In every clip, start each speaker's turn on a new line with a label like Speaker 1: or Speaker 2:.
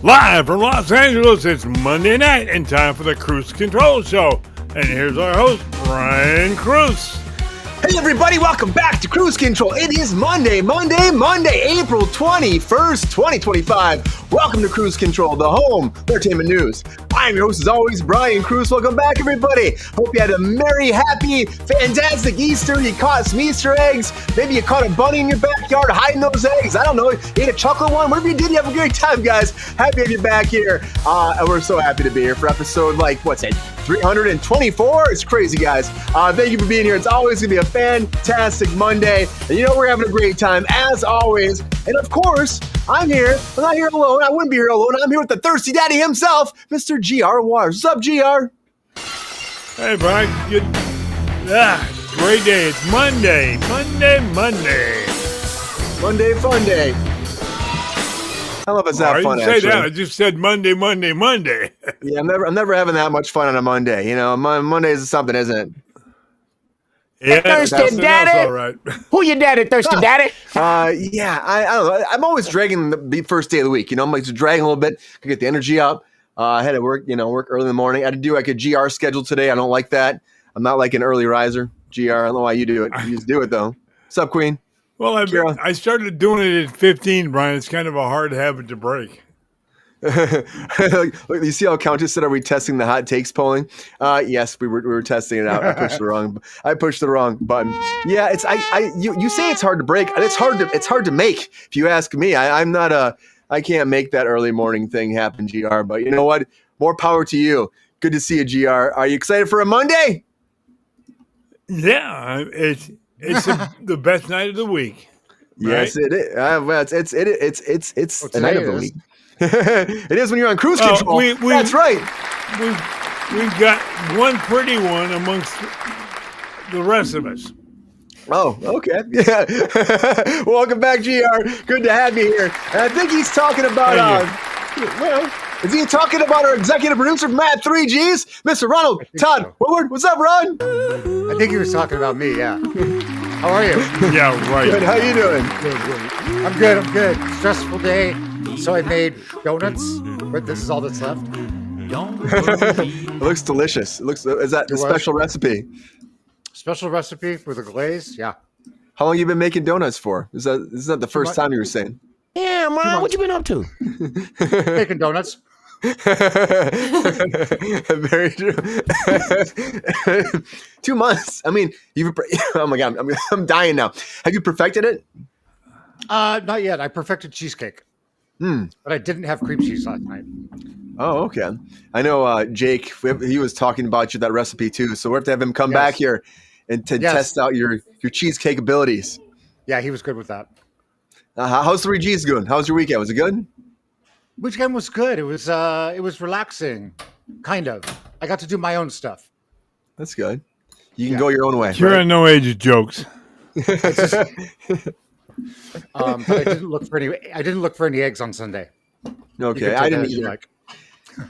Speaker 1: Live from Los Angeles, it's Monday night and time for the Kruse Control Show. And here's our host, Brian Kruse.
Speaker 2: Hey everybody, welcome back to Kruse Control. It is Monday, April 21st, 2025. Welcome to Kruse Control, the home entertainment news. I'm your host as always, Brian Kruse. Welcome back everybody. Hope you had a merry, happy, fantastic Easter. You caught some Easter eggs. Maybe you caught a bunny in your backyard hiding those eggs. I don't know, you ate a chocolate one. Whatever you did, you have a great time, guys. Happy to have you back here. And we're so happy to be here for episode, 324. It's crazy, guys. Thank you for being here. It's always going to be a fantastic Monday. And you know we're having a great time, as always. And of course, I'm here. I'm not here alone. I wouldn't be here alone. I'm here with the thirsty daddy himself, Mr. GR Waters. What's up, GR?
Speaker 1: Hey, Brian. Good. Great day. It's Monday. Monday
Speaker 2: fun day. I love it's that fun,
Speaker 1: I didn't
Speaker 2: actually.
Speaker 1: say that. I just said Monday.
Speaker 2: Yeah, I'm never having that much fun on a Monday. You know, Mondays is something, isn't it?
Speaker 1: Yeah,
Speaker 3: Thirsty daddy.
Speaker 1: All right.
Speaker 3: Who your daddy, thirsty daddy?
Speaker 2: Yeah, I don't know. I'm always dragging the first day of the week. You know, I'm like just dragging a little bit to get the energy up. I had to work early in the morning. I had to do like a GR schedule today. I don't like that. I'm not like an early riser. GR, I don't know why you do it. You just do it though. What's up, Queen?
Speaker 1: Well, I started doing it at 15, Brian. It's kind of a hard habit to break.
Speaker 2: Look, you see how Countess said, "Are we testing the hot takes polling?" Yes, we were testing it out. I pushed the wrong button. Yeah, you say it's hard to break, and it's hard to make. If you ask me, I can't make that early morning thing happen, GR. But you know what? More power to you. Good to see you, GR. Are you excited for a Monday?
Speaker 1: Yeah, it's the best night of the week. Right?
Speaker 2: Yes, it is. It's the night of the week. It is when you're on cruise control. That's right.
Speaker 1: We've got one pretty one amongst the rest of us.
Speaker 2: Oh, okay. Yeah. Welcome back, GR. Good to have you here. And I think he's talking about is he talking about our executive producer from Matt 3Gs, Mr. Ronald, Todd, so. Woodward? What's up, Ron?
Speaker 3: I think he was talking about me, yeah. How are you?
Speaker 1: Yeah, right.
Speaker 2: Good. How you doing?
Speaker 3: Good. I'm good. Stressful day. So I made donuts, but this is all that's left.
Speaker 2: It looks delicious. Is that a special recipe?
Speaker 3: Special recipe with a glaze? Yeah.
Speaker 2: How long you been making donuts for? Is that the first time you were saying?
Speaker 3: Yeah, Mom, what you been up to? Making donuts.
Speaker 2: Very true. 2 months. I mean, oh my God, I'm dying now. Have you perfected it?
Speaker 3: Not yet. I perfected cheesecake. But I didn't have cream cheese last night.
Speaker 2: Oh, okay. I know Jake, he was talking about that recipe too. So we have to have him come back here and test out your cheesecake abilities.
Speaker 3: Yeah, he was good with that.
Speaker 2: How's 3G's going? How was your weekend? Was it good?
Speaker 3: Weekend was good. It was relaxing, kind of. I got to do my own stuff.
Speaker 2: That's good. You can go your own way.
Speaker 1: You're on no age of jokes.
Speaker 3: But I didn't look for any eggs on Sunday.
Speaker 2: Okay, I didn't either.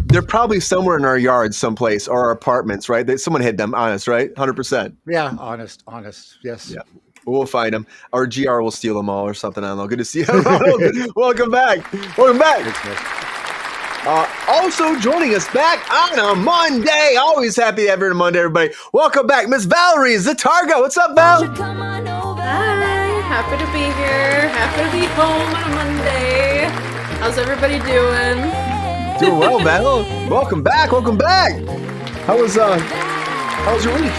Speaker 2: They're probably somewhere in our yard someplace or our apartments, right? Someone hid them. Honest, right? 100%.
Speaker 3: Yeah, honest. Yes.
Speaker 2: Yeah. We'll find them. Our GR will steal them all or something. I don't know. Good to see you, Ronald. Welcome back. Also joining us back on a Monday. Always happy to have you on a Monday, everybody. Welcome back, Miss Valarie Zatarga. What's up, Val?
Speaker 4: Hi, happy to be here. Happy to be home on a Monday. How's everybody doing?
Speaker 2: Doing well, Val. Welcome back. How was your week?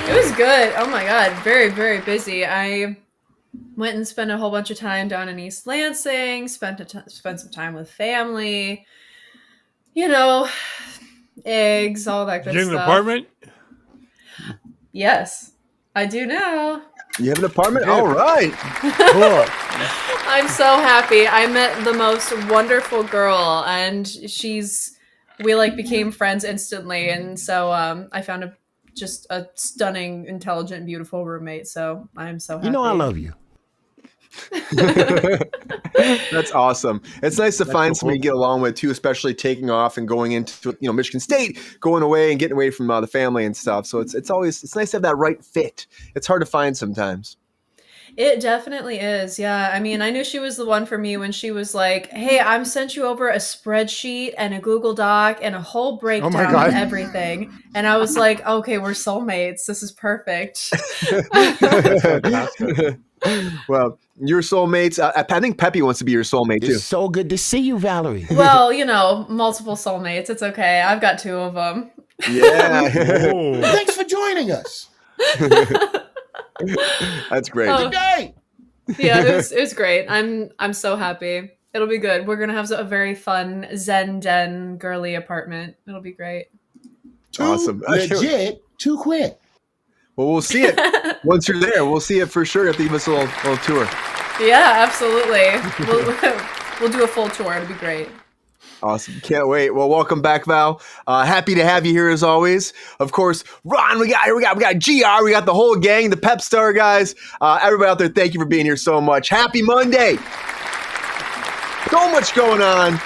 Speaker 4: It was good. Oh my God, very, very busy. I went and spent a whole bunch of time down in East Lansing, spent some time with family, eggs, all that good stuff.
Speaker 1: You in an apartment?
Speaker 4: Yes, I do now.
Speaker 2: You have an apartment? All right. Cool.
Speaker 4: I'm so happy. I met the most wonderful girl, and we became friends instantly. And so I found just a stunning, intelligent, beautiful roommate. So I'm so happy.
Speaker 3: I love you.
Speaker 2: That's awesome. It's nice to find somebody to get along with too, especially taking off and going into Michigan State, going away and getting away from the family and stuff. So it's nice to have that right fit. It's hard to find sometimes.
Speaker 4: It definitely is. Yeah. I mean, I knew she was the one for me when she was like, "Hey, I'm sent you over a spreadsheet and a Google Doc and a whole
Speaker 3: Oh my
Speaker 4: breakdown of
Speaker 3: God.
Speaker 4: everything." And I was like, "Okay, we're soulmates. This is perfect."
Speaker 3: That's fantastic.
Speaker 2: Well, your soulmates. I think Pepe wants to be your soulmate too.
Speaker 5: It's so good to see you, Valarie.
Speaker 4: Well, multiple soulmates. It's okay. I've got two of them.
Speaker 2: Yeah,
Speaker 1: Oh.
Speaker 5: Thanks for joining us.
Speaker 2: that's great.
Speaker 4: Oh.
Speaker 5: Good day.
Speaker 4: Yeah, it was great. I'm so happy. It'll be good. We're gonna have a very fun Zen Den girly apartment. It'll be great.
Speaker 5: Too
Speaker 2: Awesome.
Speaker 5: legit to quit.
Speaker 2: Well, we'll see it once you're there. We'll see it for sure at the give us a little tour.
Speaker 4: Yeah, absolutely. We'll do a full tour. It'll be great.
Speaker 2: Awesome. Can't wait. Well, welcome back, Val. Happy to have you here as always. Of course, Ron, we got GR, we got the whole gang, the Pepestar guys. Everybody out there, thank you for being here so much. Happy Monday. So much going on.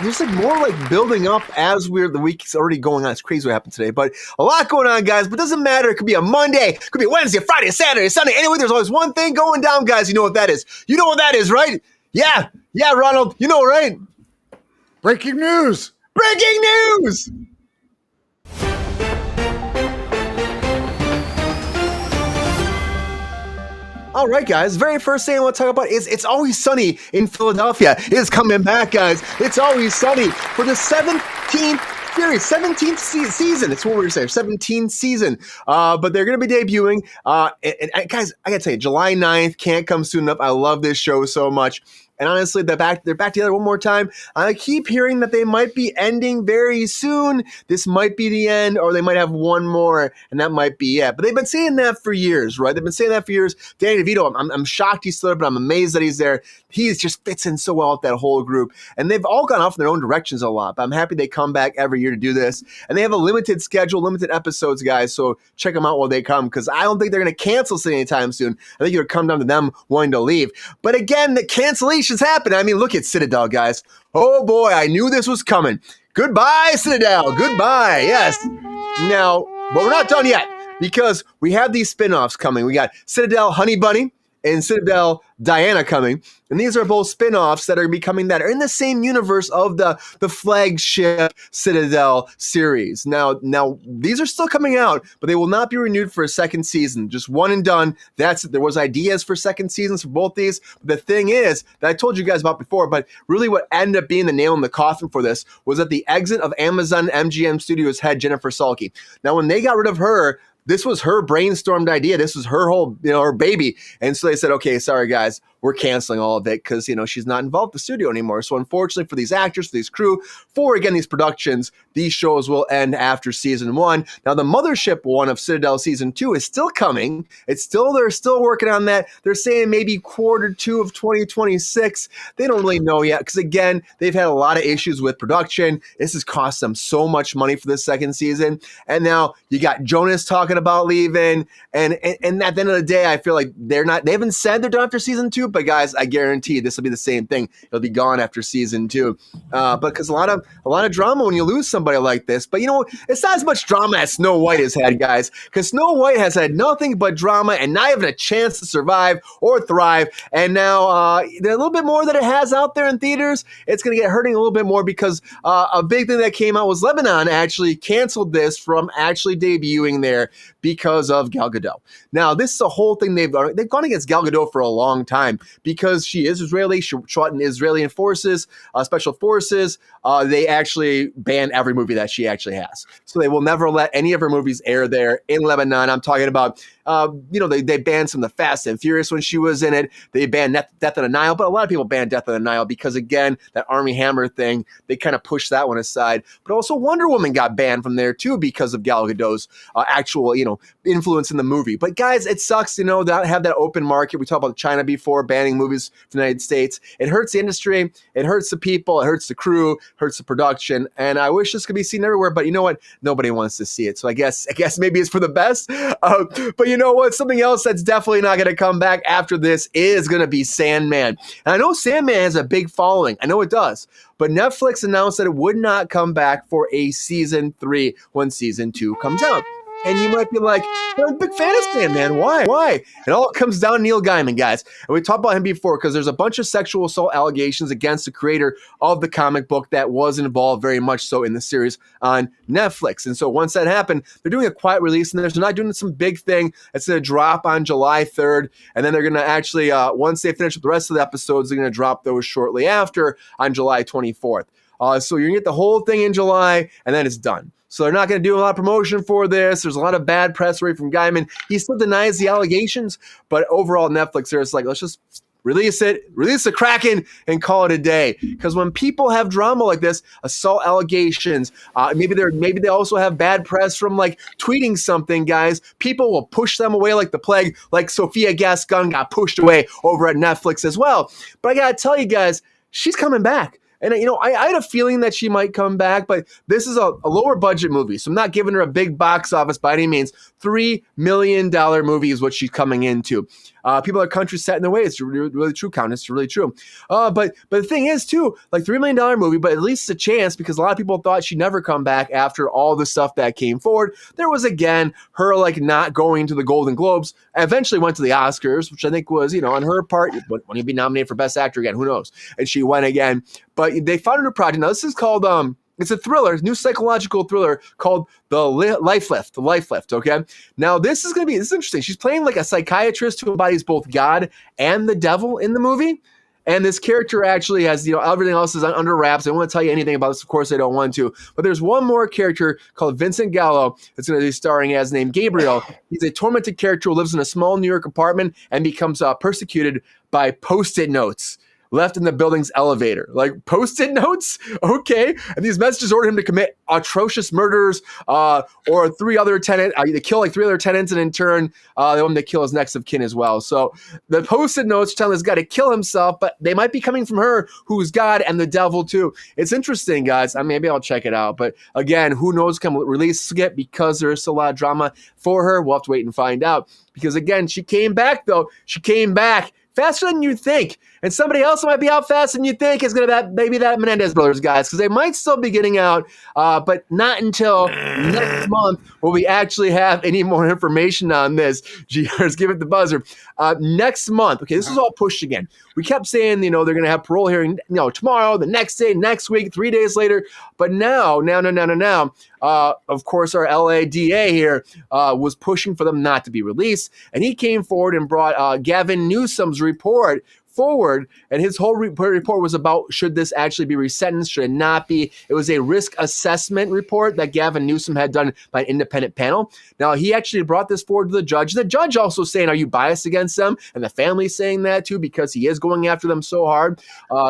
Speaker 2: There's more building up as the week's already going on. It's crazy what happened today, but a lot going on, guys. But it doesn't matter. It could be a Monday, it could be a Wednesday, Friday, Saturday, Sunday. Anyway, there's always one thing going down, guys. You know what that is. You know what that is, right? Yeah, Ronald. You know, right?
Speaker 3: Breaking news.
Speaker 2: Breaking news! All right, guys. Very first thing I want to talk about is It's Always Sunny in Philadelphia. It's coming back, guys. It's Always Sunny for the 17th series, 17th season. It's what we were saying, 17th season. But they're going to be debuting. And guys, I got to tell you, July 9th can't come soon enough. I love this show so much. And honestly, they're back together one more time. I keep hearing that they might be ending very soon. This might be the end, or they might have one more, and that might be it. But they've been saying that for years, right? They've been saying that for years. Danny DeVito, I'm shocked he's still there, but I'm amazed that he's there. He just fits in so well with that whole group. And they've all gone off in their own directions a lot. But I'm happy they come back every year to do this. And they have a limited schedule, limited episodes, guys. So check them out while they come, because I don't think they're going to cancel this anytime soon. I think it'll come down to them wanting to leave. But again, the cancellations happen. I mean, look at Citadel, guys. Oh boy, I knew this was coming. Goodbye, Citadel. Goodbye. Yes. Now, but we're not done yet, because we have these spin-offs coming. We got Citadel Honey Bunny and Citadel Diana coming. And these are both spin-offs that are becoming that are in the same universe of the flagship Citadel series. Now these are still coming out, but they will not be renewed for a second season. Just one and done. That's it. There was ideas for second seasons for both these. But the thing is that I told you guys about before, but really what ended up being the nail in the coffin for this was that the exit of Amazon MGM Studios head Jennifer Salke. Now, when they got rid of her, this was her brainstormed idea. This was her whole, her baby. And so they said, okay, sorry, guys, we're canceling all of it because, she's not involved with the studio anymore. So unfortunately for these actors, for these crew, for, again, these productions, these shows will end after season 1. Now, the mothership one of Citadel season 2 is still coming. They're still working on that. They're saying maybe quarter 2 of 2026. They don't really know yet because, again, they've had a lot of issues with production. This has cost them so much money for this second season. And now you got Jonas talking about leaving. And at the end of the day, I feel like they haven't said they're done after season 2, but guys, I guarantee this will be the same thing. It'll be gone after season 2. But because a lot of drama when you lose somebody like this. But it's not as much drama as Snow White has had, guys, because Snow White has had nothing but drama and not even a chance to survive or thrive. And now a little bit more that it has out there in theaters, it's going to get hurting a little bit more because a big thing that came out was Lebanon actually canceled this from actually debuting there because of Gal Gadot. Now, this is a whole thing they've gone against Gal Gadot for a long time because she is Israeli. She fought in Israeli forces, special forces. They actually banned every movie that she actually has. So they will never let any of her movies air there in Lebanon. I'm talking about, they banned some of the Fast and Furious when she was in it. They banned Death on the Nile, but a lot of people banned Death on the Nile because, again, that Armie Hammer thing, they kind of pushed that one aside. But also Wonder Woman got banned from there too because of Gal Gadot's actual, influence in the movie. But guys, it sucks, to have that open market. We talked about China before, banning movies from the United States. It hurts the industry. It hurts the people. It hurts the crew. Hurts the production. And I wish this could be seen everywhere, but you know what? Nobody wants to see it. So I guess maybe it's for the best. But you know what? Something else that's definitely not going to come back after this is going to be Sandman. And I know Sandman has a big following. I know it does. But Netflix announced that it would not come back for a season 3 when season 2 comes out. And you might be like, I'm a big fan of Sandman. Why? Why? It all comes down to Neil Gaiman, guys. And we talked about him before because there's a bunch of sexual assault allegations against the creator of the comic book that was involved very much so in the series on Netflix. And so once that happened, they're doing a quiet release in there. So they're not doing some big thing. It's going to drop on July 3rd. And then they're going to actually, once they finish with the rest of the episodes, they're going to drop those shortly after on July 24th. So you're going to get the whole thing in July, and then it's done. So they're not going to do a lot of promotion for this. There's a lot of bad press right from Gaiman. He still denies the allegations, but overall Netflix there is like, let's just release the Kraken and call it a day. Because when people have drama like this, assault allegations, maybe they also have bad press from like tweeting something, guys. People will push them away like the plague, like Sofia Gascon got pushed away over at Netflix as well. But I got to tell you guys, she's coming back. And, I had a feeling that she might come back, but this is a lower budget movie. So I'm not giving her a big box office by any means. $3 million movie is what she's coming into. People are country set in the way. It's really true, Countess. It's really true. But the thing is, too, like $3 million movie, but at least it's a chance because a lot of people thought she'd never come back after all the stuff that came forward. There was, again, her like not going to the Golden Globes. Eventually went to the Oscars, which I think was, on her part. When you be nominated for Best Actor again, who knows? And she went again. But they found a new project. Now, this is called, it's a thriller, new psychological thriller called The Life Lift, okay? Now, this is interesting. She's playing like a psychiatrist who embodies both God and the devil in the movie. And this character actually has, everything else is under wraps. I don't want to tell you anything about this. Of course, I don't want to. But there's one more character called Vincent Gallo that's going to be starring as named Gabriel. He's a tormented character who lives in a small New York apartment and becomes persecuted by Post-it notes left in the building's elevator. Like Post-it notes? Okay. And these messages order him to commit atrocious murders or three other tenants. They kill like three other tenants, and in turn, they want him to kill his next of kin as well. So the Post-it notes tell this guy to kill himself, but they might be coming from her, who's God and the devil too. It's interesting, guys. Maybe I'll check it out. But again, who knows come release it because there's still a lot of drama for her. We'll have to wait and find out. Because again, she came back, though. She came back faster than you think. And somebody else might be out faster than you think is going to maybe that Menendez brothers, guys, because they might still be getting out, but not until next month will we actually have any more information on this. GRs, give it the buzzer. Next month, okay, this is all pushed again. We kept saying, they're going to have parole hearing, tomorrow, the next day, next week, 3 days later. But now, of course, our LA DA here was pushing for them not to be released. And he came forward and brought Gavin Newsom's report forward, and his whole report was about should this actually be resentenced, should it not be. It was a risk assessment report that Gavin Newsom had done by an independent panel. Now, he actually brought this forward to the judge. The judge also saying, are you biased against them? And the family saying that too, because he is going after them so hard.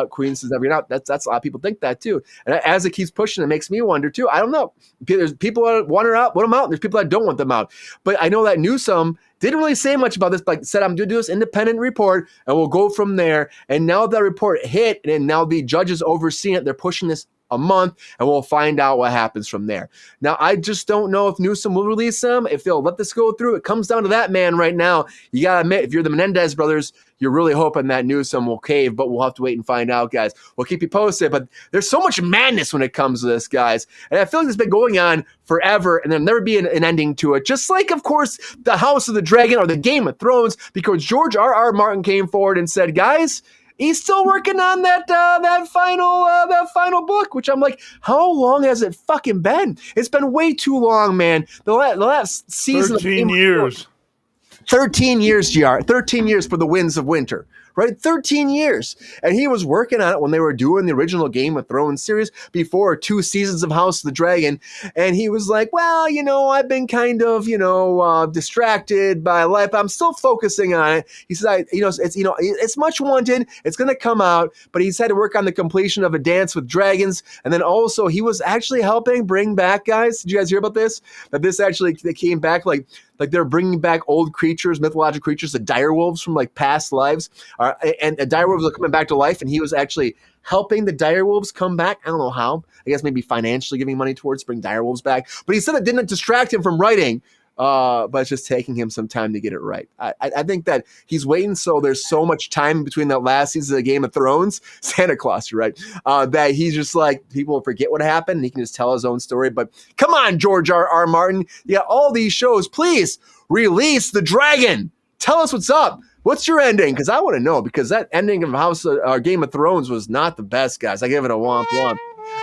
Speaker 2: Queen says, never not. That's a lot of people think that too. And as it keeps pushing, it makes me wonder too. I don't know. There's people that want her out, want them out. There's people that don't want them out. But I know that Newsom didn't really say much about this, but said, I'm going to do this independent report, and we'll go from there. And now that report hit, and now the judges overseeing it, they're pushing this a month, and we'll find out what happens from there. Now, I just don't know if Newsom will release them, if they'll let this go through. It comes down to that man right now. You got to admit, if you're the Menendez brothers, you're really hoping that Newsom will cave, but we'll have to wait and find out, guys. We'll keep you posted, but there's so much madness when it comes to this, guys. And I feel like it's been going on forever, and there'll never be an ending to it. Just like, of course, the House of the Dragon or the Game of Thrones, because George R.R. Martin came forward and said, guys, he's still working on that final book, which I'm like, how long has it fucking been? It's been way too long, man. The last season
Speaker 1: 13 years.
Speaker 2: 13 years, GR. 13 years for the Winds of Winter. Right? 13 years. And he was working on it when they were doing the original Game of Thrones series before 2 seasons of House of the Dragon. And he was like, well, I've been kind of, distracted by life. I'm still focusing on it. He said, it's much wanted. It's going to come out. But he's had to work on the completion of A Dance with Dragons. And then also he was actually helping bring back, guys. Did you guys hear about this? That this actually they came back like they're bringing back old creatures, mythological creatures, the direwolves from like past lives. And the direwolves are coming back to life, and he was actually helping the direwolves come back. I don't know how. I guess maybe financially giving money towards bring direwolves back. But he said it didn't distract him from writing but it's just taking him some time to get it right. I think that he's waiting so there's so much time between that last season of Game of Thrones, Santa Claus, you're right, that he's just like, people will forget what happened and he can just tell his own story. But come on, George R. Martin, you got all these shows, please release the dragon. Tell us what's up. What's your ending? Because I want to know, because that ending of Game of Thrones was not the best, guys. I give it a womp womp.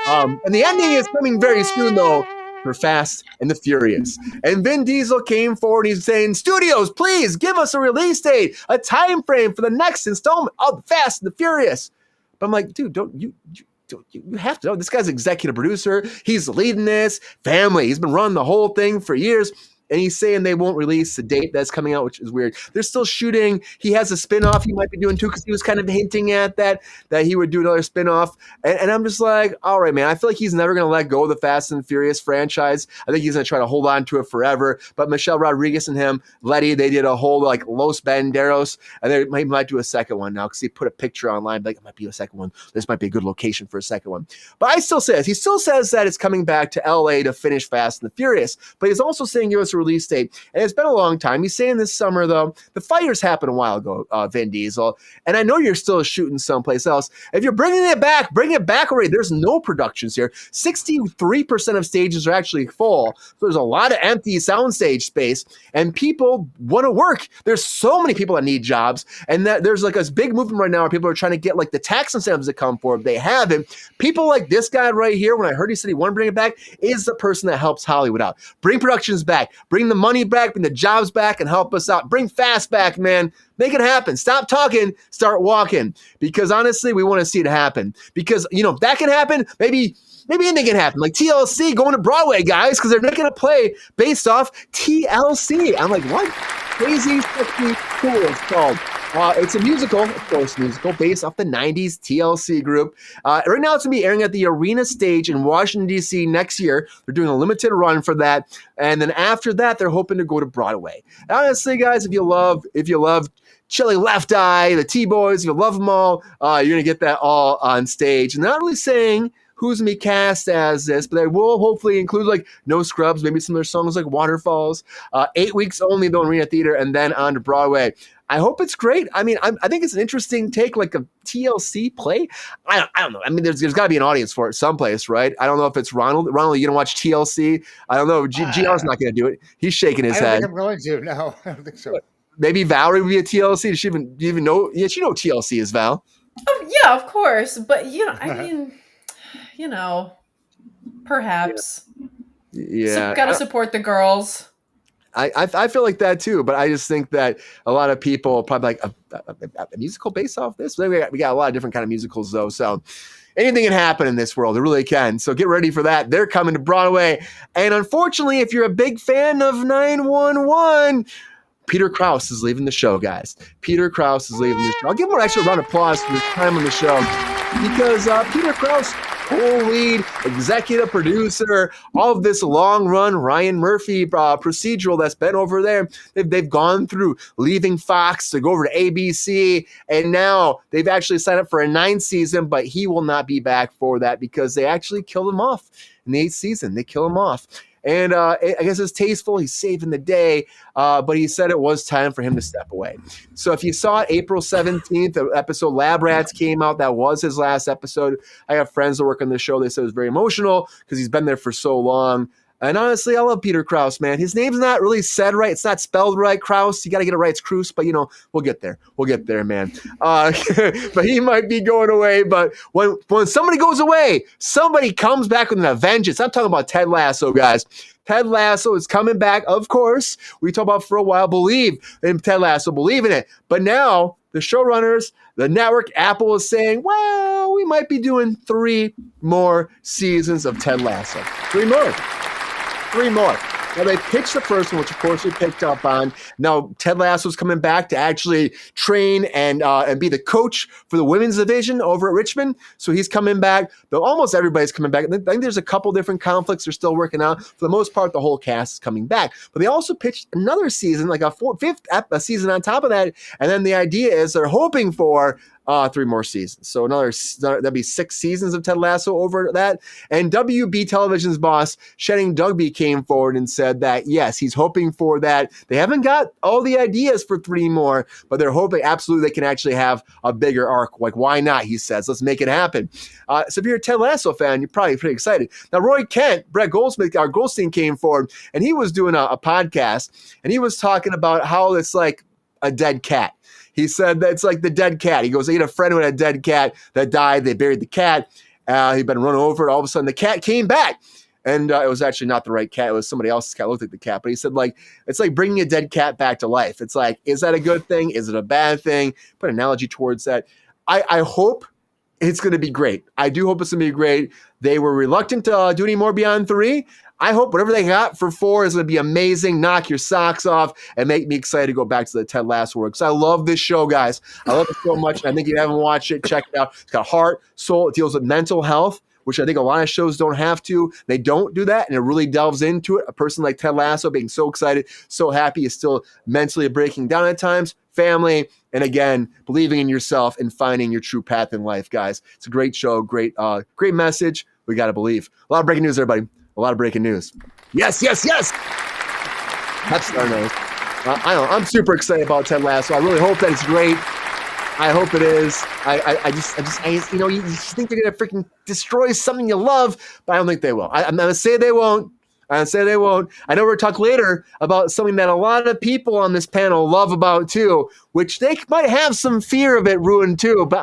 Speaker 2: And the ending is coming very soon, though, for Fast and the Furious. And Vin Diesel came forward. He's saying, studios, please give us a release date, a time frame for the next installment of Fast and the Furious. But I'm like, dude, you have to know. This guy's executive producer. He's leading this family. He's been running the whole thing for years. And he's saying they won't release the date that's coming out, which is weird. They're still shooting. He has a spinoff he might be doing too, because he was kind of hinting at that he would do another spinoff. And I'm just like, all right, man. I feel like he's never going to let go of the Fast and Furious franchise. I think he's going to try to hold on to it forever. But Michelle Rodriguez and him, Letty, they did a whole like Los Banderos, and they might do a second one now because he put a picture online like, it might be a second one. This might be a good location for a second one. But he still says that it's coming back to LA to finish Fast and the Furious. But he's also saying give us a release date. And it's been a long time. He's saying this summer, though. The fires happened a while ago, Vin Diesel. And I know you're still shooting someplace else. If you're bringing it back, bring it back already. There's no productions here. 63% of stages are actually full. So there's a lot of empty soundstage space. And people want to work. There's so many people that need jobs. And that there's like this big movement right now where people are trying to get like the tax incentives to come forward. They haven't. People like this guy right here, when I heard he said he wanted to bring it back, is the person that helps Hollywood out. Bring productions back. Bring the money back, bring the jobs back, and help us out. Bring Fast back, man. Make it happen. Stop talking, start walking. Because honestly, we want to see it happen. Because, if that can happen, maybe anything can happen. Like TLC going to Broadway, guys, because they're not going to play based off TLC. I'm like, what? Crazy, sexy, cool it's called. It's a musical, of course, based off the 90s TLC group. Right now, it's going to be airing at the Arena Stage in Washington, D.C. next year. They're doing a limited run for that. And then after that, they're hoping to go to Broadway. Honestly, guys, if you love Chili Left Eye, the T-Boys, if you love them all, you're going to get that all on stage. And they're not really saying who's going to be cast as this, but they will hopefully include like No Scrubs, maybe some of their songs like Waterfalls. 8 weeks only, though, in Arena Theater, and then on to Broadway. I hope it's great. I mean, I think it's an interesting take, like a TLC play. I don't know. I mean, there's got to be an audience for it someplace, right? I don't know if it's Ronald. Ronald, you going to watch TLC? I don't know. GR's not going to do it. He's shaking his head.
Speaker 3: I don't think I'm going to. No, I don't think so.
Speaker 2: Maybe Valarie would be a TLC. Does she even know? Yeah, she know TLC is, Val.
Speaker 4: Oh, yeah, of course. But, perhaps.
Speaker 2: Yeah.
Speaker 4: Got to support the girls.
Speaker 2: I feel like that too, but I just think that a lot of people probably like a musical based off this. We got a lot of different kind of musicals though, so anything can happen in this world. It really can. So get ready for that. They're coming to Broadway, and unfortunately, if you're a big fan of 911. Peter Krause is leaving the show, guys. Peter Krause is leaving the show. I'll give him an extra round of applause for his time on the show because Peter Krause, co-lead, executive producer, all of this long-run Ryan Murphy procedural that's been over there. They've gone through leaving Fox to go over to ABC, and now they've actually signed up for a 9th season, but he will not be back for that because they actually killed him off in the 8th season. They kill him off. And I guess it's tasteful. He's saving the day. But he said it was time for him to step away. So if you saw it, April 17th, the episode Lab Rats came out. That was his last episode. I have friends that work on the show. They said it was very emotional because he's been there for so long. And honestly, I love Peter Krause, man. His name's not really said right. It's not spelled right, Krause. You got to get it right. It's Kruse, but we'll get there. We'll get there, man. But he might be going away. But when somebody goes away, somebody comes back with a vengeance. I'm talking about Ted Lasso, guys. Ted Lasso is coming back, of course. We talked about for a while, believe in Ted Lasso, believe in it. But now the showrunners, the network, Apple is saying, well, we might be doing 3 more seasons of Ted Lasso. 3 more. Now, they pitched the first one, which, of course, we picked up on. Now, Ted Lasso's coming back to actually train and be the coach for the women's division over at Richmond. So he's coming back. Though almost everybody's coming back. I think there's a couple different conflicts they're still working out. For the most part, the whole cast is coming back. But they also pitched another season, like a 5th season on top of that. And then the idea is they're hoping for 3 more seasons. So that'd be 6 seasons of Ted Lasso over that. And WB Television's boss, Shannon Dugby, came forward and said that, yes, he's hoping for that. They haven't got all the ideas for 3 more, but they're hoping absolutely they can actually have a bigger arc. Like, why not, he says. Let's make it happen. So if you're a Ted Lasso fan, you're probably pretty excited. Now, Roy Kent, Brett Goldstein came forward, and he was doing a podcast, and he was talking about how it's like a dead cat. He said that it's like the dead cat. He goes, he had a friend who had a dead cat that died. They buried the cat. He'd been run over. All of a sudden, the cat came back. And it was actually not the right cat. It was somebody else's cat. It looked like the cat. But he said, like, it's like bringing a dead cat back to life. It's like, is that a good thing? Is it a bad thing? Put an analogy towards that. I hope it's going to be great. I do hope it's going to be great. They were reluctant to do any more beyond 3. I hope whatever they got for 4 is going to be amazing, knock your socks off, and make me excited to go back to the Ted Lasso work. Because I love this show, guys. I love it so much. I think if you haven't watched it, check it out. It's got heart, soul. It deals with mental health, which I think a lot of shows don't have to. They don't do that, and it really delves into it. A person like Ted Lasso being so excited, so happy, is still mentally breaking down at times. Family, and again, believing in yourself and finding your true path in life, guys. It's a great show, great message. We got to believe. A lot of breaking news, everybody. A lot of breaking news. Yes. Pepestar knows. I'm super excited about Ted Lasso. I really hope that it's great. I hope it is. I just you think they're gonna freaking destroy something you love, but I don't think they will. I'm gonna say they won't. I know we're talk later about something that a lot of people on this panel love about too, which they might have some fear of it ruined too. But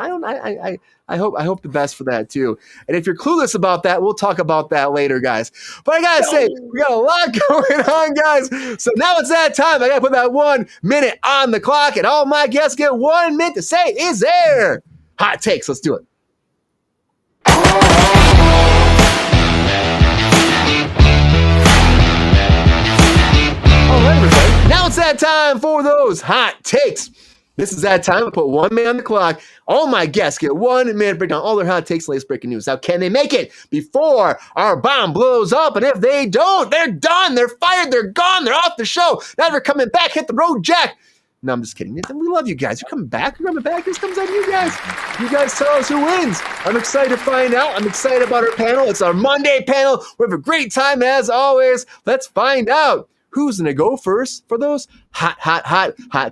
Speaker 2: I hope the best for that too. And if you're clueless about that, we'll talk about that later, guys. But I gotta say, we got a lot going on, guys. So now it's that time. I gotta put that 1 minute on the clock, and all my guests get 1 minute to say is there. Hot takes. Let's do it. All right, everybody. Now it's that time for those hot takes. This is that time to put 1 minute on the clock. All my guests get 1 minute to break down all their hot takes, latest breaking news. How can they make it before our bomb blows up? And if they don't, they're done. They're fired. They're gone. They're off the show. Never coming back. Hit the road, Jack. No, I'm just kidding. We love you guys. You're coming back. You're coming back. This comes on you guys. You guys tell us who wins. I'm excited to find out. I'm excited about our panel. It's our Monday panel. We have a great time as always. Let's find out. Who's going to go first for those hot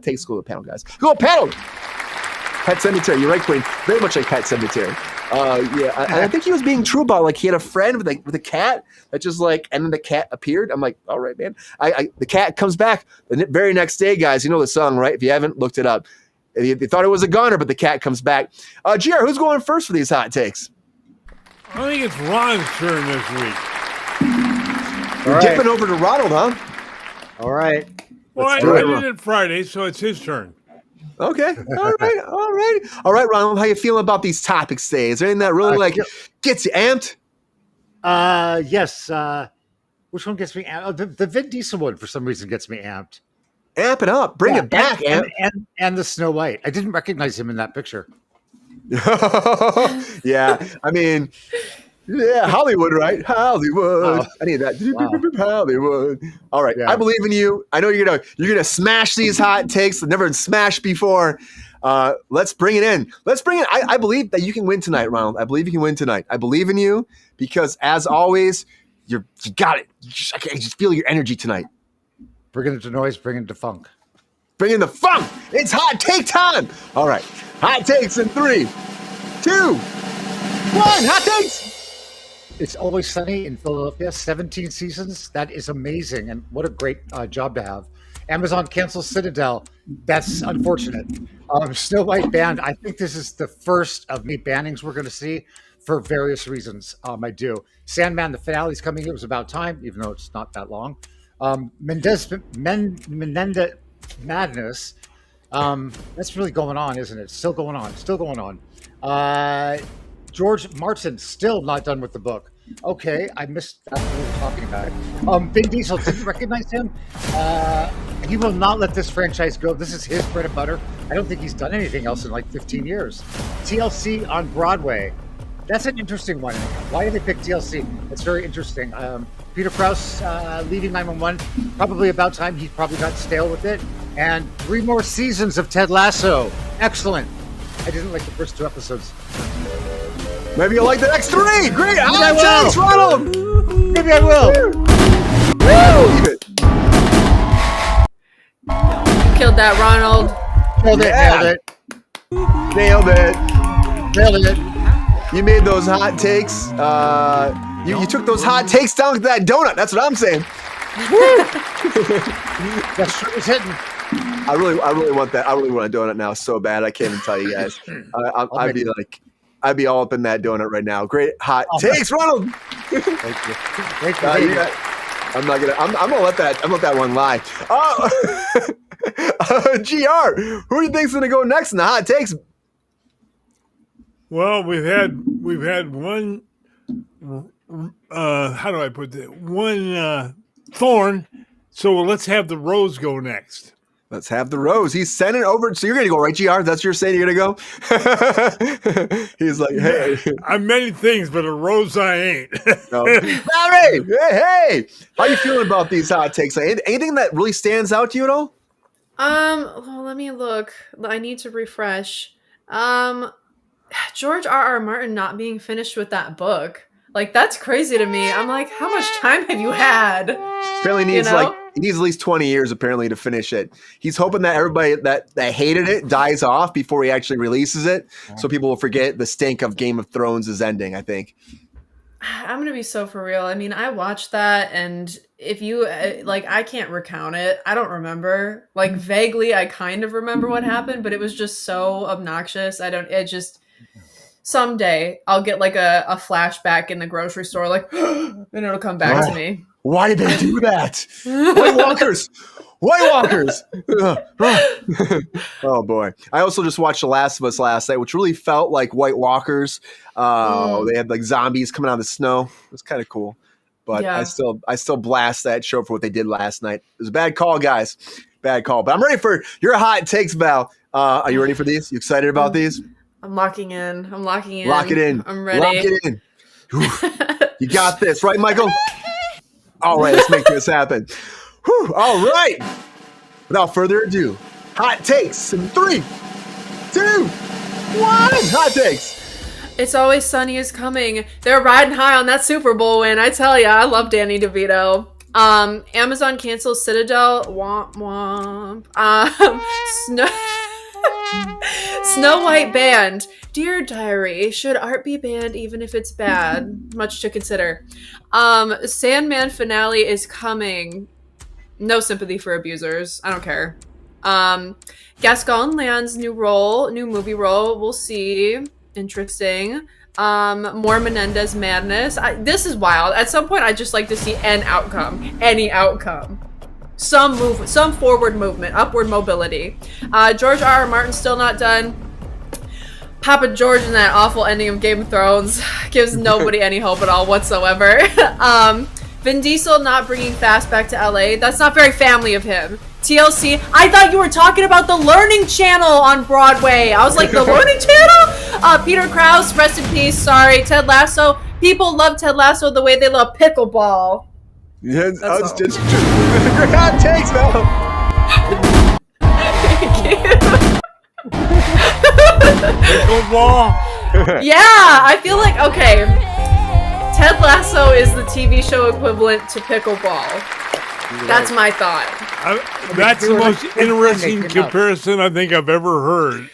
Speaker 2: takes? Go to the panel, guys. Go panel. Pet Cemetery. You're right, Queen. Very much like Pet Cemetery. I think he was being true about, like, he had a friend with a cat that just, like, and then the cat appeared. I'm like, all right, man. The cat comes back the very next day, guys. You know the song, right? If you haven't looked it up. They thought it was a goner, but the cat comes back. GR, who's going first for these hot takes?
Speaker 1: I think it's Ron's turn this week.
Speaker 2: You're dipping over to Ronald, huh?
Speaker 3: All right.
Speaker 1: Well, I did it Friday, so it's his turn.
Speaker 2: Okay. All right, Ronald. How you feeling about these topics today? Is there anything that really gets you amped?
Speaker 3: Yes. Which one gets me amped? The Vin Diesel one for some reason gets me amped.
Speaker 2: Amp it up. Bring it back,
Speaker 3: and the Snow White. I didn't recognize him in that picture.
Speaker 2: Yeah. I mean, yeah, Hollywood, right? Hollywood. Oh, I need that. Wow. Hollywood. All right. Yeah. I believe in you. I know you're gonna smash these hot takes that never been smashed before. Let's bring it in. I believe that you can win tonight, Ronald. I believe you can win tonight. I believe in you because, as always, you got it. I can just feel your energy tonight.
Speaker 3: Bring it to noise. Bring it to funk.
Speaker 2: Bring in the funk. It's hot take time. All right. Hot takes in 3, 2, 1. Hot takes.
Speaker 3: It's Always Sunny in Philadelphia, 17 seasons. That is amazing, and what a great job to have. Amazon cancels Citadel. That's unfortunate. Snow White banned. I think this is the first of many bannings we're going to see for various reasons. I do. Sandman, the finale is coming. It was about time, even though it's not that long. Menendez Madness. That's really going on, isn't it? Still going on. George Martin still not done with the book. Okay, I missed that we were talking about it. Vin Diesel, didn't recognize him. He will not let this franchise go. This is his bread and butter. I don't think he's done anything else in like 15 years. TLC on Broadway. That's an interesting one. Why did they pick TLC? It's very interesting. Peter Krause leaving 911. Probably about time. He probably got stale with it. And 3 more seasons of Ted Lasso. Excellent. I didn't like the first 2 episodes.
Speaker 2: Maybe you'll like the next 3. Great.
Speaker 3: I
Speaker 2: Hot
Speaker 3: will.
Speaker 2: takes, Ronald.
Speaker 3: Maybe I will.
Speaker 2: Woo! Leave it.
Speaker 4: Killed that, Ronald.
Speaker 3: Nailed it.
Speaker 2: Yeah.
Speaker 3: Nailed it.
Speaker 2: Nailed it.
Speaker 3: Nailed it.
Speaker 2: You made those hot takes. You took those hot takes down to that donut. That's what I'm saying.
Speaker 3: That shirt was hitting.
Speaker 2: I really want that. I really want a donut now so bad. I can't even tell you guys. I'd be all up in that donut right now. Great hot takes, Ronald.
Speaker 3: Thank you. Thank you.
Speaker 2: I'm gonna let that one lie. GR, who do you think's gonna go next in the hot takes?
Speaker 1: Well, we've had one. How do I put that? One thorn. So let's have the rose go next.
Speaker 2: Let's have the rose. He's sending over. So you're going to go, right, GR? That's what you're saying you're going to go? He's like, hey.
Speaker 1: I'm many things, but a rose I ain't.
Speaker 2: No. Valarie, hey. How you feeling about these hot takes? Anything that really stands out to you at all?
Speaker 4: Well, let me look. I need to refresh. George R.R. Martin not being finished with that book. Like, that's crazy to me. I'm like, how much time have you had?
Speaker 2: Apparently needs he needs at least 20 years apparently to finish it. He's hoping that everybody that hated it dies off before he actually releases it, so people will forget the stink of Game of Thrones is ending, I think.
Speaker 4: I'm gonna be so for real. I mean, I watched that, and if you I can't recount it. I don't remember. Like, vaguely, I kind of remember what happened, but it was just so obnoxious. Someday I'll get like a flashback in the grocery store, like, and it'll come back to me.
Speaker 2: Why did they do that? White Walkers! Oh boy! I also just watched The Last of Us last night, which really felt like White Walkers. They had like zombies coming out of the snow. It was kind of cool, but yeah. I still blast that show for what they did last night. It was a bad call, guys. Bad call. But I'm ready for your hot takes, Val. Are you ready for these? You excited about these?
Speaker 4: I'm locking in.
Speaker 2: Lock it in.
Speaker 4: I'm ready.
Speaker 2: Lock it in. You got this, right, Michael? All right, let's make this happen. Whew, all right. Without further ado, hot takes in 3, 2, 1. Hot takes.
Speaker 4: It's Always Sunny is coming. They're riding high on that Super Bowl win. I tell ya, I love Danny DeVito. Amazon cancels Citadel. Womp womp. Snow White banned. Dear Diary, should art be banned even if it's bad? Much to consider. Sandman finale is coming. No sympathy for abusers. I don't care. Gaston lands new movie role. We'll see. Interesting. More Menendez madness. This is wild. At some point, I'd just like to see an outcome. Any outcome. Some forward movement, upward mobility. George R.R. Martin still not done. Papa George in that awful ending of Game of Thrones gives nobody any hope at all whatsoever. Vin Diesel not bringing Fast back to LA. That's not very family of him. TLC. I thought you were talking about the Learning Channel on Broadway. I was like, the Learning Channel? Peter Krause, rest in peace. Sorry. Ted Lasso. People love Ted Lasso the way they love pickleball.
Speaker 2: Yeah, that's just your hot takes, Val.
Speaker 1: Pickleball.
Speaker 4: Yeah, I feel like, okay, Ted Lasso is the TV show equivalent to pickleball. That's my thought.
Speaker 1: That's the most interesting comparison I think I've ever heard.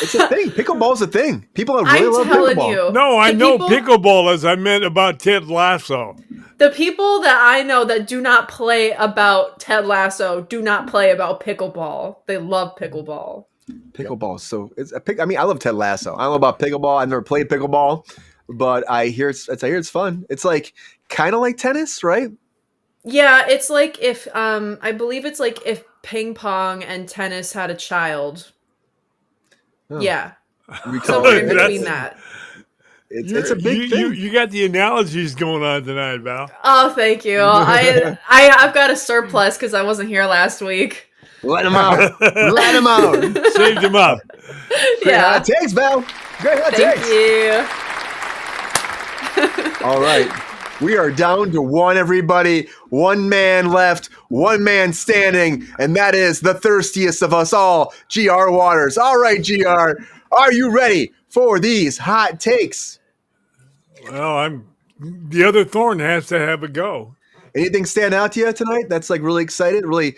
Speaker 2: It's a thing. Pickleball's a thing. People really love pickleball.
Speaker 1: No, I know pickleball as I meant about Ted Lasso.
Speaker 4: The people that I know that do not play about Ted Lasso do not play about pickleball. They love pickleball.
Speaker 2: Pickleball is so. I love Ted Lasso. I don't know about pickleball. I've never played pickleball, but I hear it's fun. It's like kind of like tennis, right?
Speaker 4: Yeah, it's like if I believe it's like if ping pong and tennis had a child. Oh. Yeah, somewhere in between that.
Speaker 2: It's a big thing.
Speaker 1: You got the analogies going on tonight, Val.
Speaker 4: Oh, thank you. I've got a surplus because I wasn't here last week.
Speaker 2: Let him out. Let him out.
Speaker 1: Saved him up.
Speaker 4: Yeah.
Speaker 2: Thanks, Val. Great hot takes.
Speaker 4: Thank you.
Speaker 2: All right. We are down to one, everybody. One man left, one man standing, and that is the thirstiest of us all, GR Waters. All right, GR. Are you ready for these hot takes?
Speaker 1: Well, the other thorn has to have a go.
Speaker 2: Anything stand out to you tonight that's like really excited, really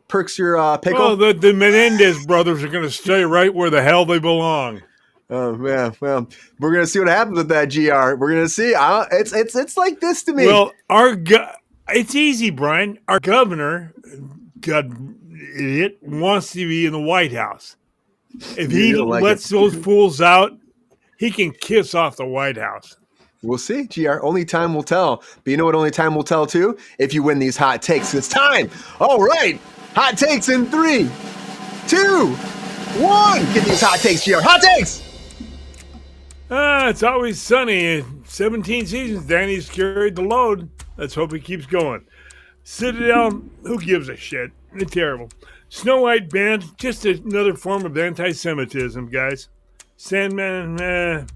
Speaker 2: perks your pickle?
Speaker 1: Well, the Menendez brothers are going to stay right where the hell they belong.
Speaker 2: Oh man, well, we're gonna see what happens with that, GR. We're gonna see. It's like this to me.
Speaker 1: Well, it's easy, Brian. Our governor, God idiot, wants to be in the White House. If he lets those fools out, he can kiss off the White House.
Speaker 2: We'll see, GR. Only time will tell. But you know what only time will tell, too? If you win these hot takes. It's time. All right. Hot takes in 3, 2, 1. Get these hot takes, GR. Hot takes!
Speaker 1: It's always sunny. 17 seasons, Danny's carried the load. Let's hope he keeps going. Citadel, who gives a shit? It's terrible. Snow White banned, just another form of anti-Semitism, guys. Sandman,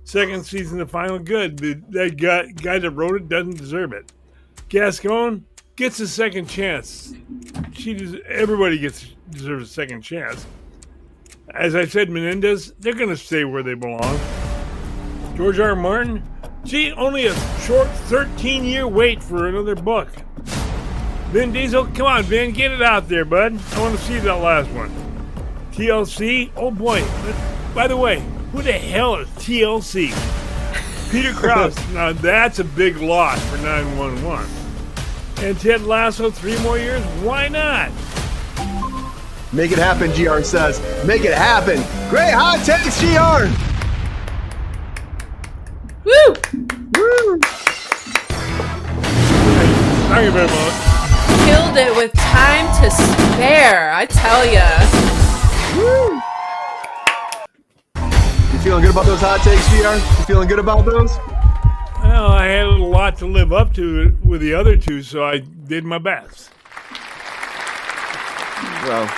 Speaker 1: second season, the final good. That guy that wrote it doesn't deserve it. Gascon gets a second chance. Everybody deserves a second chance. As I said, Menendez, they're going to stay where they belong. George R. R. Martin, only a short 13-year wait for another book. Vin Diesel, come on, Vin, get it out there, bud. I want to see that last one. TLC, oh boy. By the way, who the hell is TLC? Peter Krause, now that's a big loss for 911. And Ted Lasso, 3 more years? Why not?
Speaker 2: Make it happen, GR says. Make it happen. Great hot takes, GR.
Speaker 4: Woo!
Speaker 2: Woo!
Speaker 1: Thank you very much.
Speaker 4: Killed it with time to spare, I tell ya.
Speaker 2: Woo! You feeling good about those hot takes, GR? You feeling good about those?
Speaker 1: Well, I had a lot to live up to with the other two, so I did my best.
Speaker 2: Well,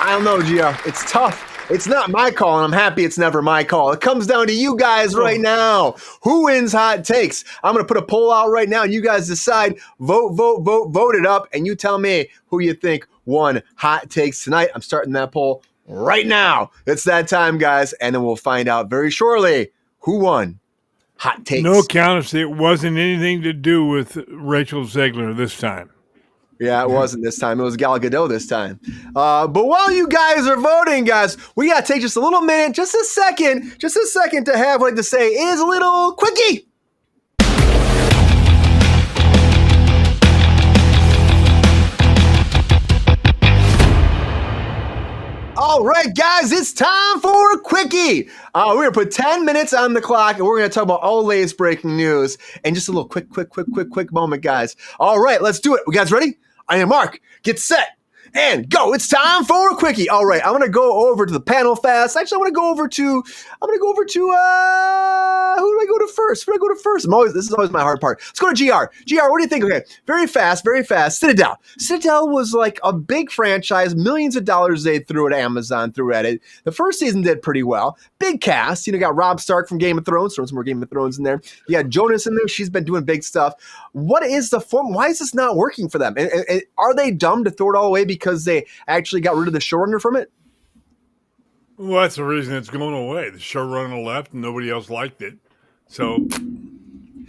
Speaker 2: I don't know, GR. It's tough. It's not my call, and I'm happy it's never my call. It comes down to you guys right now. Who wins hot takes? I'm going to put a poll out right now, and you guys decide. Vote it up, and you tell me who you think won hot takes tonight. I'm starting that poll right now. It's that time, guys, and then we'll find out very shortly who won hot takes.
Speaker 1: No counter, it wasn't anything to do with Rachel Zegler this time.
Speaker 2: Yeah, it wasn't this time. It was Gal Gadot this time. But while you guys are voting, guys, we got to take just a little minute, just a second to have what I'd like to say is a little quickie. All right, guys, it's time for a quickie. We're going to put 10 minutes on the clock, and we're going to talk about all the latest breaking news in just a little quick moment, guys. All right, let's do it. You guys ready? I am Mark. Get set and go. It's time for a quickie. All right, I'm going to go over to the panel fast. Actually, I'm going to go over to who do I go to first? Who do I go to first? This is always my hard part. Let's go to GR. GR, what do you think? Okay, very fast. Citadel. Citadel was like a big franchise. Millions of dollars they threw at Amazon, threw at it. The first season did pretty well. Big cast. You got Rob Stark from Game of Thrones. Throw some more Game of Thrones in there. You got Jonas in there. She's been doing big stuff. What is the form? Why is this not working for them? And are they dumb to throw it all away because they actually got rid of the showrunner from it?
Speaker 1: Well, that's the reason it's going away. The showrunner left and nobody else liked it. So,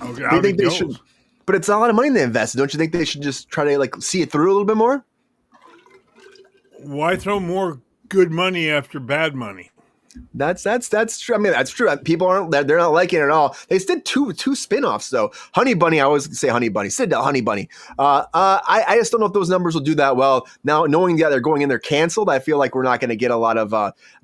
Speaker 1: okay,
Speaker 2: I think they should, but it's a lot of money they invested. Don't you think they should just try to see it through a little bit more?
Speaker 1: Why throw more good money after bad money?
Speaker 2: That's true. I mean, that's true. People they're not liking it at all. They did two spin-offs though. Honey Bunny, I always say Honey Bunny. Citadel, Honey Bunny. I just don't know if those numbers will do that well. Now, knowing that they're going in, they're canceled, I feel like we're not going to get a lot of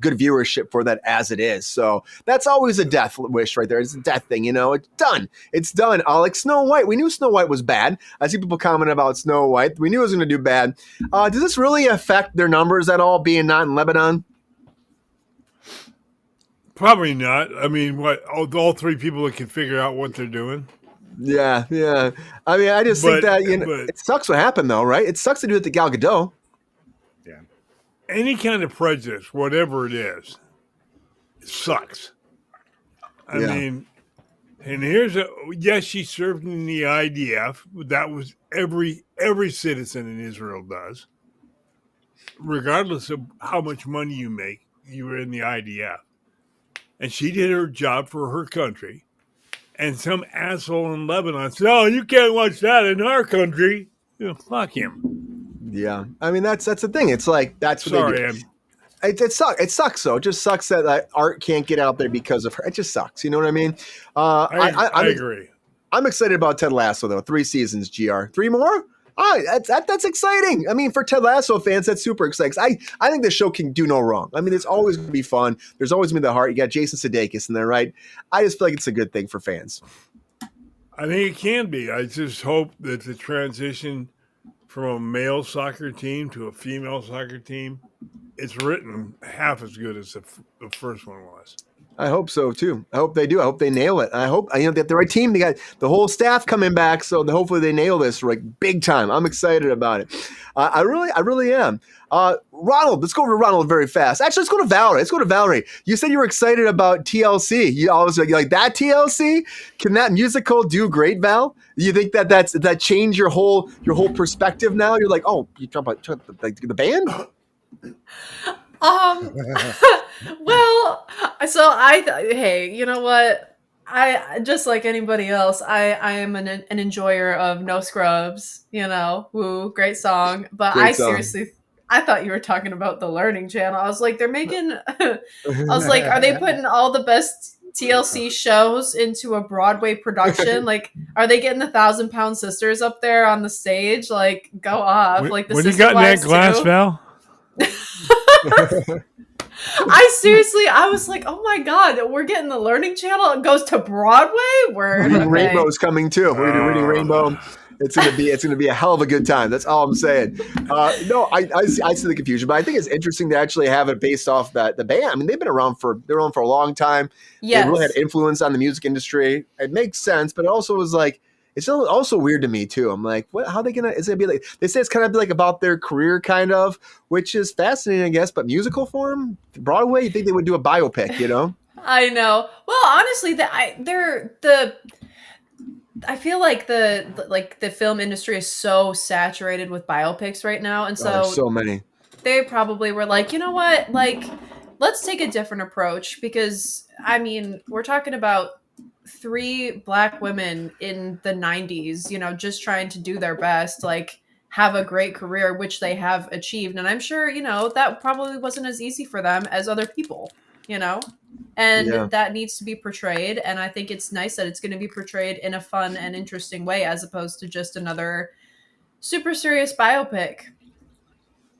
Speaker 2: good viewership for that as it is. So that's always a death wish right there. It's a death thing, It's done. It's done. Like Snow White. We knew Snow White was bad. I see people commenting about Snow White. We knew it was going to do bad. Does this really affect their numbers at all, being not in Lebanon?
Speaker 1: Probably not. I mean, all 3 people that can figure out what they're doing.
Speaker 2: Yeah. I mean, I just think that it sucks what happened, though, right? It sucks to do it to Gal Gadot.
Speaker 1: Yeah. Any kind of prejudice, whatever it is, it sucks. I mean, and yes, she served in the IDF. That was every citizen in Israel does, regardless of how much money you make. you were in the IDF, and she did her job for her country, and some asshole in Lebanon said, "Oh, you can't watch that in our country." Fuck him.
Speaker 2: Yeah, I mean that's the thing. It's like that's what
Speaker 1: Sorry,
Speaker 2: they do. It sucks. It sucks though. It just sucks that art can't get out there because of her. It just sucks. You know what I mean?
Speaker 1: I agree.
Speaker 2: I'm excited about Ted Lasso though. 3 seasons, GR. 3 more? That's exciting. I mean, for Ted Lasso fans, that's super exciting. I think the show can do no wrong. I mean, it's always going to be fun. There's always going to be the heart. You got Jason Sudeikis in there, right? I just feel like it's a good thing for fans.
Speaker 1: I think it can be. I just hope that the transition from a male soccer team to a female soccer team, it's written half as good as the first one was.
Speaker 2: I hope so too. I hope they do. I hope they nail it. I hope they have the right team. They got the whole staff coming back, so hopefully they nail this like big time. I'm excited about it. I really am. Ronald, let's go over to Ronald very fast. Actually, let's go to Valarie. Valarie. You said you were excited about TLC. You always like that TLC. Can that musical do great, Val? You think that changed your whole perspective now? You're like, oh, you talk about the band.
Speaker 4: Well, so hey, you know what? I just like anybody else. I am an enjoyer of No Scrubs. Woo, great song. But seriously, I thought you were talking about the Learning Channel. I was like, they're making. I was like, are they putting all the best TLC shows into a Broadway production? Like, are they getting the 1,000-Pound Sisters up there on the stage? Like, go off. Like the
Speaker 1: when you
Speaker 4: Sister
Speaker 1: got in that
Speaker 4: Wives
Speaker 1: glass,
Speaker 4: too?
Speaker 1: Val.
Speaker 4: I was like, oh my god, we're getting the Learning Channel. It goes to Broadway.
Speaker 2: Reading Rainbow's coming too. We're gonna be Reading Rainbow. It's gonna be a hell of a good time. That's all I'm saying. No, I see the confusion, but I think it's interesting to actually have it based off the band. I mean, they've been around for a long time.
Speaker 4: Yes.
Speaker 2: They really had influence on the music industry. It makes sense, but it also was like. It's also weird to me too. I'm like, what? How are they gonna? Is it gonna be like? They say it's kind of like about their career, kind of, which is fascinating, I guess. But musical form, Broadway, you think they would do a biopic?
Speaker 4: I know. Well, honestly, I feel like the film industry is so saturated with biopics right now, and so
Speaker 2: there's so many.
Speaker 4: They probably were like, you know what, like, let's take a different approach because I mean, we're talking about 3 Black women in the 90s, just trying to do their best, like have a great career, which they have achieved. And I'm sure, that probably wasn't as easy for them as other people, and that needs to be portrayed. And I think it's nice that it's going to be portrayed in a fun and interesting way, as opposed to just another super serious biopic.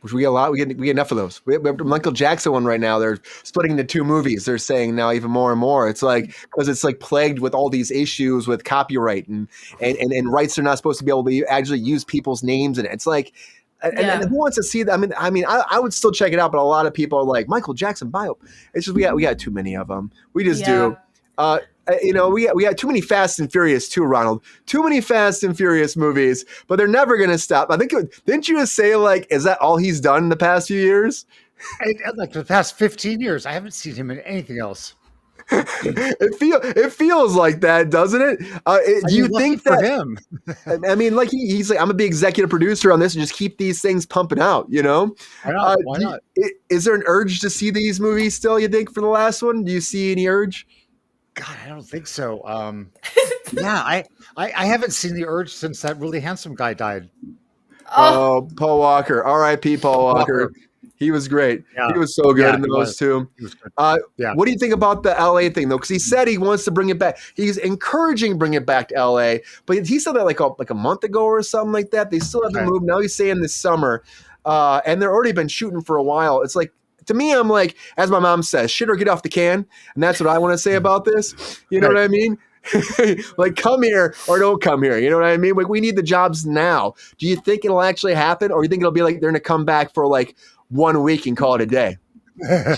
Speaker 2: Which we get a lot. We get enough of those. We have the Michael Jackson one right now. They're splitting into 2 movies. They're saying now even more and more. It's like because it's like plagued with all these issues with copyright and rights are not supposed to be able to actually use people's names in it. It's like, and who wants to see that? I mean, I would still check it out, but a lot of people are like Michael Jackson bio. It's just we got too many of them. We just do. We got too many Fast and Furious too, Ronald. Too many Fast and Furious movies, but they're never going to stop. I think, didn't you just say, like, is that all he's done in the past few years?
Speaker 3: Like the past 15 years, I haven't seen him in anything else.
Speaker 2: It feels like that, doesn't it? Do you think that?
Speaker 3: For him?
Speaker 2: I mean, like he's like, I'm gonna be executive producer on this and just keep these things pumping out.
Speaker 3: Why not? Why not?
Speaker 2: Is there an urge to see these movies still? You think for the last one? Do you see any urge?
Speaker 3: God, I don't think so. Yeah, I haven't seen the urge since that really handsome guy died.
Speaker 2: Oh, Paul Walker. R.I.P. Paul Walker. He was great. Yeah. He was so good in those two. What do you think about the LA thing though? Because he said he wants to bring it back. He's encouraging bring it back to LA, but he said that like a month ago or something like that. They still haven't moved. Now he's saying this summer, and they're already been shooting for a while. It's like. To me, I'm like, as my mom says, shit or get off the can. And that's what I want to say about this. You know what I mean? Like, come here or don't come here. You know what I mean? Like, we need the jobs now. Do you think it'll actually happen? Or do you think it'll be like they're going to come back for like 1 week and call it a day?
Speaker 3: I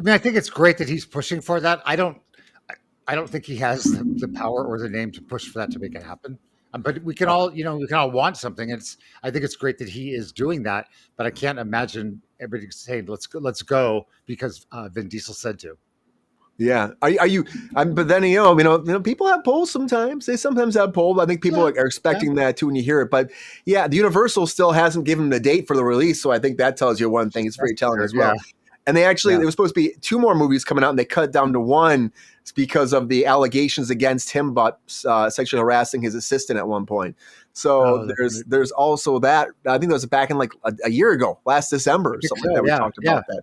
Speaker 3: mean, I think it's great that he's pushing for that. I don't think he has the power or the name to push for that to make it happen. But we can all want something. I think it's great that he is doing that, but I can't imagine everybody saying, let's go because Vin Diesel said to.
Speaker 2: Yeah. Are you, but then, people have polls sometimes. They sometimes have polls. I think people are expecting that too when you hear it. But yeah, the Universal still hasn't given the date for the release. So I think that tells you one thing. It's very telling as well. And they actually, there was supposed to be 2 more movies coming out, and they cut it down to 1 because of the allegations against him about sexually harassing his assistant at one point. So there's also that. I think that was back in like a year ago, last December or something like that. We talked about that.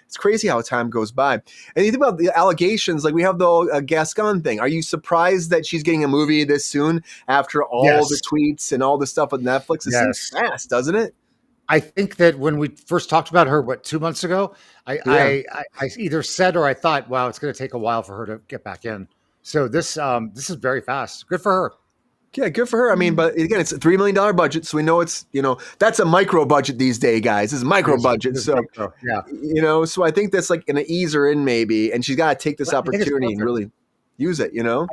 Speaker 2: It's crazy how time goes by. And you think about the allegations, like we have the Gascon thing. Are you surprised that she's getting a movie this soon after all the tweets and all the stuff with Netflix? It seems fast, doesn't it?
Speaker 3: I think that when we first talked about her, 2 months ago, I either said or I thought, wow, it's going to take a while for her to get back in. So this is very fast. Good for her.
Speaker 2: Yeah, good for her. I mean, but again, it's a $3 million budget, so we know it's, that's a micro budget these days, guys. It's a micro budget. So, so I think that's like going to ease her in maybe, and she's got to take this opportunity and really use it,
Speaker 3: I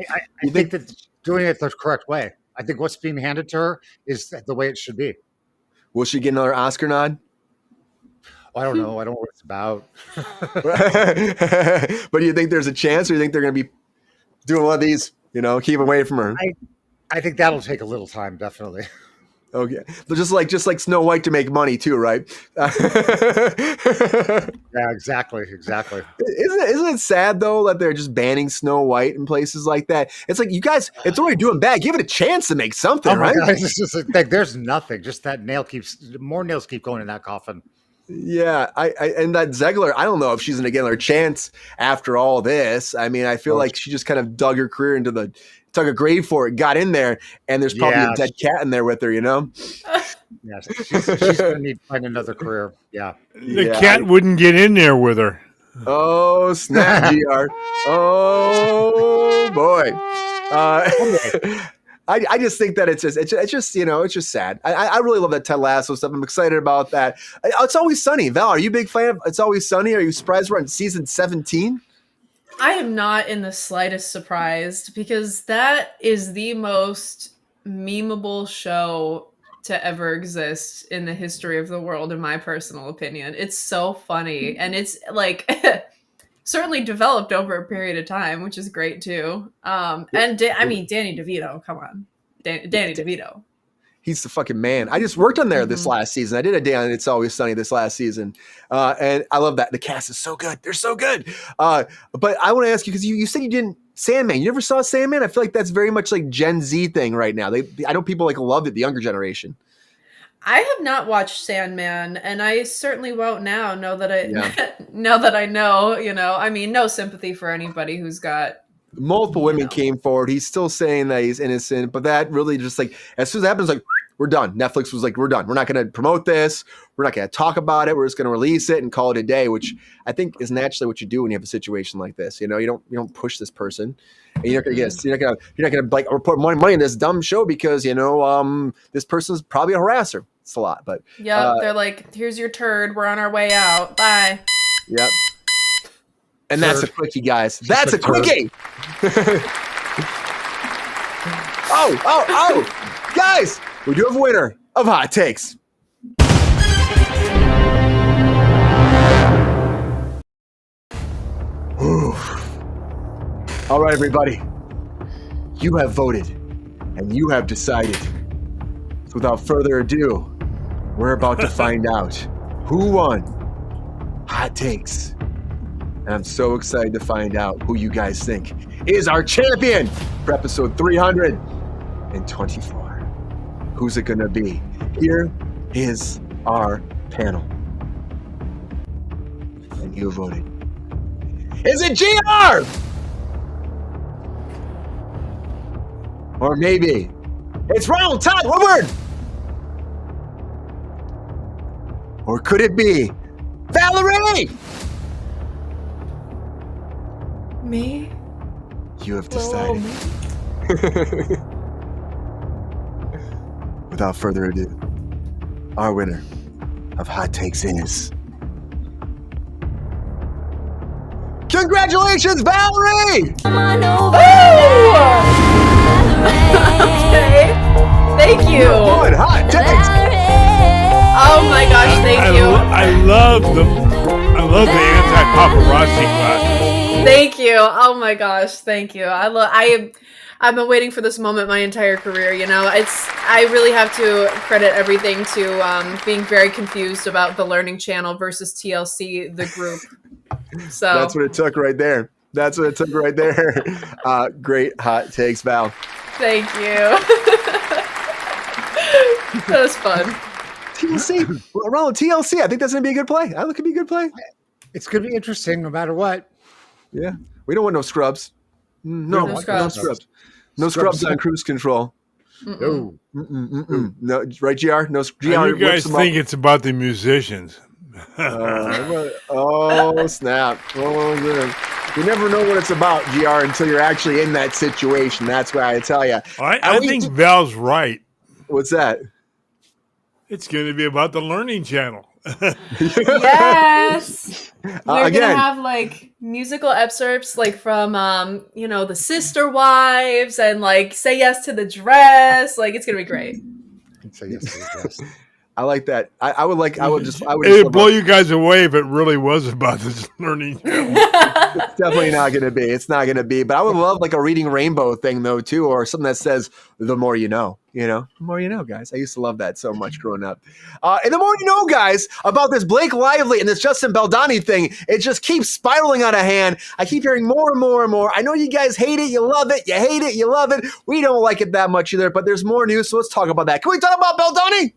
Speaker 3: think that doing it the correct way. I think what's being handed to her is the way it should be.
Speaker 2: Will she get another Oscar nod?
Speaker 3: I don't know. I don't know what it's about.
Speaker 2: But do you think there's a chance, or do you think they're going to be doing one of these, keep away from her?
Speaker 3: I think that'll take a little time, definitely.
Speaker 2: Okay, but just like Snow White to make money too, right?
Speaker 3: Yeah, exactly.
Speaker 2: Isn't it sad though that they're just banning Snow White in places like that? It's like, you guys, it's already doing bad. Give it a chance to make something, right?
Speaker 3: God, it's just like there's nothing. Just that more nails keep going in that coffin.
Speaker 2: Yeah, and that Zegler, I don't know if she's going to get another chance after all this. I mean, I feel like she just kind of dug her career dug a grave for it, got in there, and there's probably a dead cat in there with her,
Speaker 3: Yes, she's going to need to find another career. Yeah.
Speaker 1: The cat wouldn't get in there with her.
Speaker 2: Oh, snap, GR. Oh, boy. I just think that it's just sad. I really love that Ted Lasso stuff. I'm excited about that. It's Always Sunny. Val, are you a big fan of It's Always Sunny? Are you surprised we're on season 17?
Speaker 4: I am not in the slightest surprised, because that is the most memeable show to ever exist in the history of the world, in my personal opinion. It's so funny, and it's like certainly developed over a period of time, which is great too. And Danny DeVito, come on, Danny DeVito.
Speaker 2: He's the fucking man. I just worked on there this last season. I did a day on It's Always Sunny this last season. And I love that. The cast is so good. They're so good. But I want to ask you, because you said you didn't Sandman. You never saw Sandman? I feel like that's very much like Gen Z thing right now. I know people like love it, the younger generation.
Speaker 4: I have not watched Sandman, and I certainly won't now that I know, I mean, no sympathy for anybody who's got
Speaker 2: multiple women came forward. He's still saying that he's innocent, but that really just like, as soon as it happens, like, we're done. Netflix was like, we're done. We're not going to promote this. We're not going to talk about it. We're just going to release it and call it a day, which I think is naturally what you do when you have a situation like this. You don't push this person. And you're not going to like report money in this dumb show because, this person's probably a harasser. It's a lot, but
Speaker 4: they're like, here's your turd. We're on our way out. Bye.
Speaker 2: Yep. And that's a quickie, guys. That's a quickie. Oh, guys, we do have a winner of Hot Takes. All right, everybody. You have voted and you have decided. So without further ado, we're about to find out who won Hot Takes. And I'm so excited to find out who you guys think is our champion for episode 324. Who's it going to be? Here is our panel. And you voted. Is it GR? Or maybe it's Ronald, Todd, Woodward? Or could it be Valarie?
Speaker 4: Me?
Speaker 2: You have decided. Without further ado, our winner of Hot Takes is... Congratulations, Valarie!
Speaker 4: Okay. Thank you.
Speaker 2: Good Hot Takes!
Speaker 4: Oh my gosh, thank you.
Speaker 1: I love the anti-paparazzi class.
Speaker 4: Thank you. Oh my gosh, thank you. I've been waiting for this moment my entire career, It's I really have to credit everything to being very confused about the Learning Channel versus TLC, the group. So
Speaker 2: That's what it took right there. Great hot takes, Val.
Speaker 4: thank you. That was fun.
Speaker 2: TLC. Ronald, TLC. I think that's going to be a good play. I think it could be a good play.
Speaker 3: It's going to be interesting no matter what.
Speaker 2: Yeah. We don't want no scrubs. No scrubs. No scrubs on Kruse Control.
Speaker 3: No.
Speaker 2: No, right, GR? No, GR.
Speaker 1: And you guys think it's about the musicians.
Speaker 2: Oh, snap. Oh, good. You never know what it's about, GR, until you're actually in that situation. That's why I tell you.
Speaker 1: I think Val's right.
Speaker 2: What's that?
Speaker 1: It's going to be about the Learning Channel.
Speaker 4: Yes. We're
Speaker 2: Again.
Speaker 4: gonna have like musical excerpts like from the Sister Wives and like Say Yes to the Dress. Like it's gonna be great.
Speaker 3: So yes.
Speaker 2: I like that. I would
Speaker 1: It'd blow you guys away if it really was about this Learning Channel.
Speaker 2: It's definitely not going to be. It's not going to be. But I would love like a Reading Rainbow thing though too, or something that says the more you know. The more you know, guys. I used to love that so much growing up. And the more you know, guys, about this Blake Lively and this Justin Baldoni thing, it just keeps spiraling out of hand. I keep hearing more and more and more. I know you guys hate it, you love it, you hate it, you love it. We don't like it that much either, but there's more news, so let's talk about that. Can we talk about Baldoni?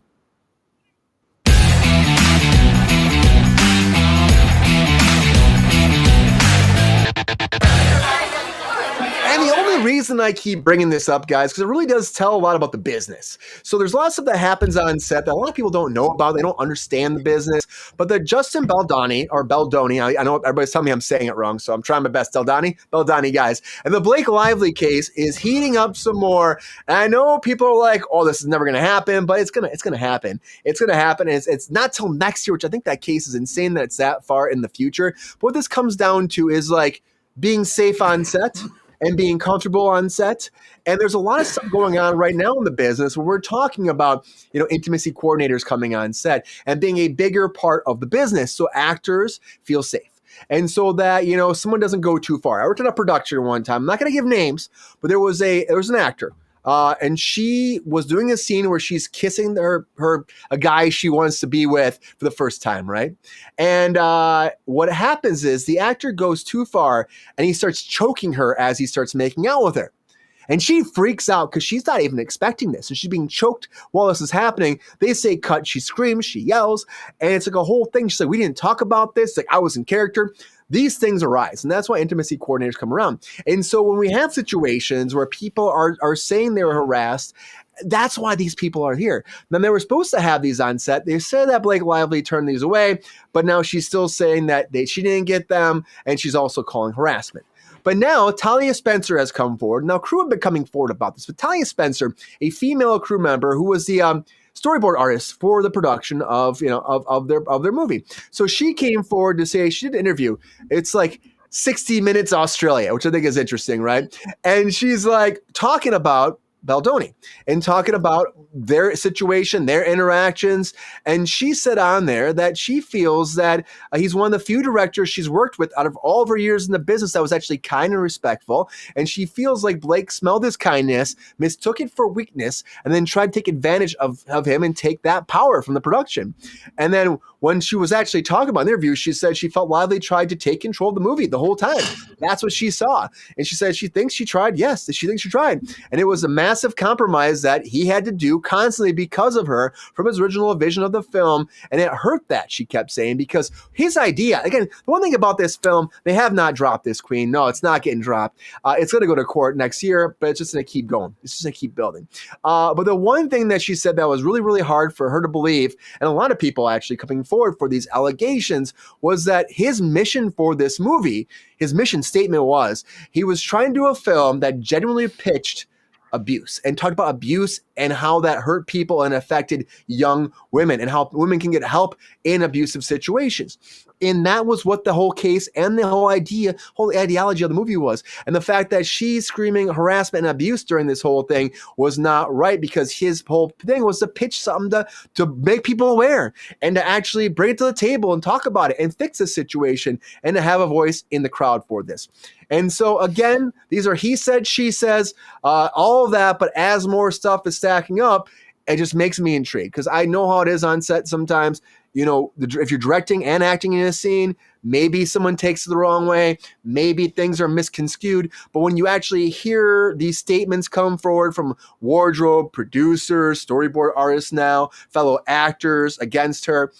Speaker 2: And the only reason I keep bringing this up, guys, because it really does tell a lot about the business. So there's a lot of stuff that happens on set that a lot of people don't know about. They don't understand the business. But the Justin Baldoni, or Baldoni, I know everybody's telling me I'm saying it wrong, so I'm trying my best. Baldoni, guys. And the Blake Lively case is heating up some more. And I know people are like, oh, this is never going to happen, but it's gonna happen. It's going to happen. And it's not till next year, which I think that case is insane that it's that far in the future. But what this comes down to is like being safe on set and being comfortable on set. And there's a lot of stuff going on right now in the business where we're talking about, intimacy coordinators coming on set and being a bigger part of the business so actors feel safe. And so that, someone doesn't go too far. I worked on a production one time. I'm not going to give names, but there was an actor. And she was doing a scene where she's kissing a guy she wants to be with for the first time, right? And what happens is the actor goes too far and he starts choking her as he starts making out with her. And she freaks out because she's not even expecting this. And she's being choked while this is happening. They say cut. She screams. She yells. And it's like a whole thing. She's like, we didn't talk about this. Like, I was in character. These things arise. And that's why intimacy coordinators come around. And so when we have situations where people are saying they were harassed, that's why these people are here. Then they were supposed to have these on set. They said that Blake Lively turned these away, but now she's still saying that she didn't get them. And she's also calling harassment. But now Talia Spencer has come forward. Now, crew have been coming forward about this. But Talia Spencer, a female crew member who was the storyboard artist for the production of their movie. So she came forward to say she did an interview. It's like 60 Minutes Australia, which I think is interesting, right? And she's like talking about Baldoni and talking about their situation, their interactions. And she said on there that she feels that he's one of the few directors she's worked with out of all of her years in the business that was actually kind and respectful. And she feels like Blake smelled his kindness, mistook it for weakness, and then tried to take advantage of him and take that power from the production. And then when she was actually talking about an interview, she said she felt Lively tried to take control of the movie the whole time. That's what she saw. And she said she thinks she tried. Yes, she thinks she tried. And it was a massive compromise that he had to do constantly because of her from his original vision of the film. And it hurt that, she kept saying, because his idea, again, the one thing about this film, they have not dropped this queen. No, it's not getting dropped. It's going to go to court next year, but it's just going to keep going. It's just going to keep building. But the one thing that she said that was really, really hard for her to believe, and a lot of people actually coming forward for these allegations, was that his mission for this movie, his mission statement was, he was trying to do a film that genuinely pitched abuse and talked about abuse and how that hurt people and affected young women and how women can get help in abusive situations. And that was what the whole case and the whole ideology of the movie was. And the fact that she's screaming harassment and abuse during this whole thing was not right, because his whole thing was to pitch something to make people aware and to actually bring it to the table and talk about it and fix the situation and to have a voice in the crowd for this. And so, again, these are he said, she says, all of that. But as more stuff is stacking up, it just makes me intrigued, because I know how it is on set sometimes. You know, if you're directing and acting in a scene, maybe someone takes it the wrong way. Maybe things are misconstrued. But when you actually hear these statements come forward from wardrobe, producers, storyboard artists now, fellow actors against her,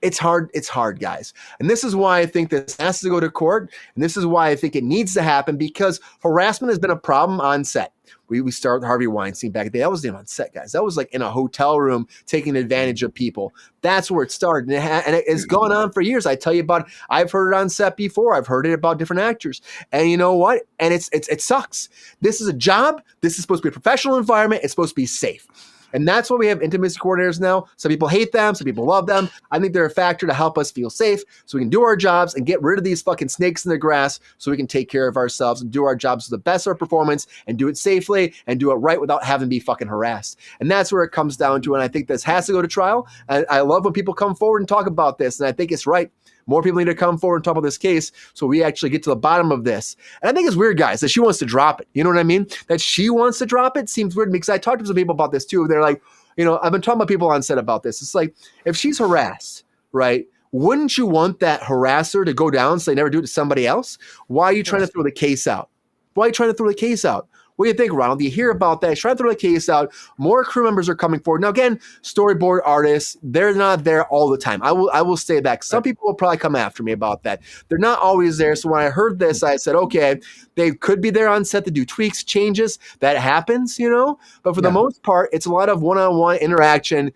Speaker 2: it's hard. It's hard, guys. And this is why I think this has to go to court. And this is why I think it needs to happen, because harassment has been a problem on set. We started with Harvey Weinstein back in the day. That wasn't even on set, guys. That was like in a hotel room taking advantage of people. That's where it started. And it's gone on for years. I tell you about it. I've heard it on set before. I've heard it about different actors. And you know what? And it sucks. This is a job. This is supposed to be a professional environment. It's supposed to be safe. And that's why we have intimacy coordinators now. Some people hate them. Some people love them. I think they're a factor to help us feel safe so we can do our jobs and get rid of these fucking snakes in the grass so we can take care of ourselves and do our jobs to the best of our performance and do it safely and do it right without having to be fucking harassed. And that's where it comes down to. And I think this has to go to trial. And I love when people come forward and talk about this. And I think it's right. More people need to come forward and talk about this case so we actually get to the bottom of this. And I think it's weird, guys, that she wants to drop it. You know what I mean? That she wants to drop it seems weird to me, because I talked to some people about this too. They're like, you know, I've been talking about people on set about this. It's like, if she's harassed, right, wouldn't you want that harasser to go down so they never do it to somebody else? Why are you trying to throw the case out? Why are you trying to throw the case out? What do you think, Ronald? Do you hear about that? Try to throw the case out. More crew members are coming forward. Now, again, storyboard artists, they're not there all the time. I will say that. Some people will probably come after me about that. They're not always there. So when I heard this, I said, okay, they could be there on set to do tweaks, changes. That happens, you know? But for the most part, it's a lot of one-on-one interaction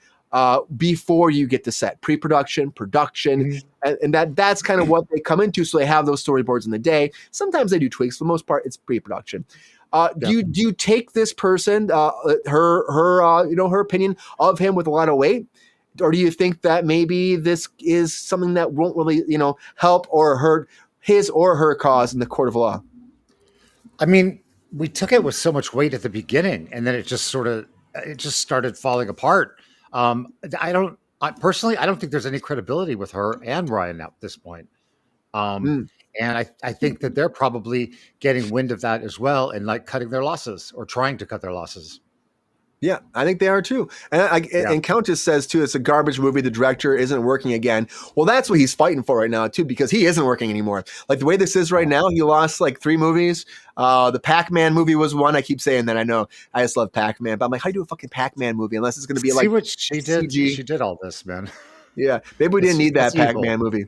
Speaker 2: before you get to set. Pre-production, production, and that's kind of what they come into. So they have those storyboards in the day. Sometimes they do tweaks. For the most part, it's pre-production. Do you take this person, her opinion of him with a lot of weight, or do you think that maybe this is something that won't really, help or hurt his or her cause in the court of law?
Speaker 3: I mean, we took it with so much weight at the beginning, and then it just started falling apart. Personally, I don't think there's any credibility with her and Ryan at this point. And I think that they're probably getting wind of that as well and like cutting their losses or trying to cut their losses.
Speaker 2: Yeah, I think they are too. And Countess says too, it's a garbage movie. The director isn't working again. Well, that's what he's fighting for right now too, because he isn't working anymore. Like the way this is right now, he lost like 3 movies. The Pac-Man movie was one. I keep saying that. I know. I just love Pac-Man, but I'm like, how do you do a fucking Pac-Man movie unless it's going to be like?
Speaker 3: See what she did.
Speaker 2: CG?
Speaker 3: She did all this, man.
Speaker 2: Yeah, maybe we didn't need that Pac-Man movie.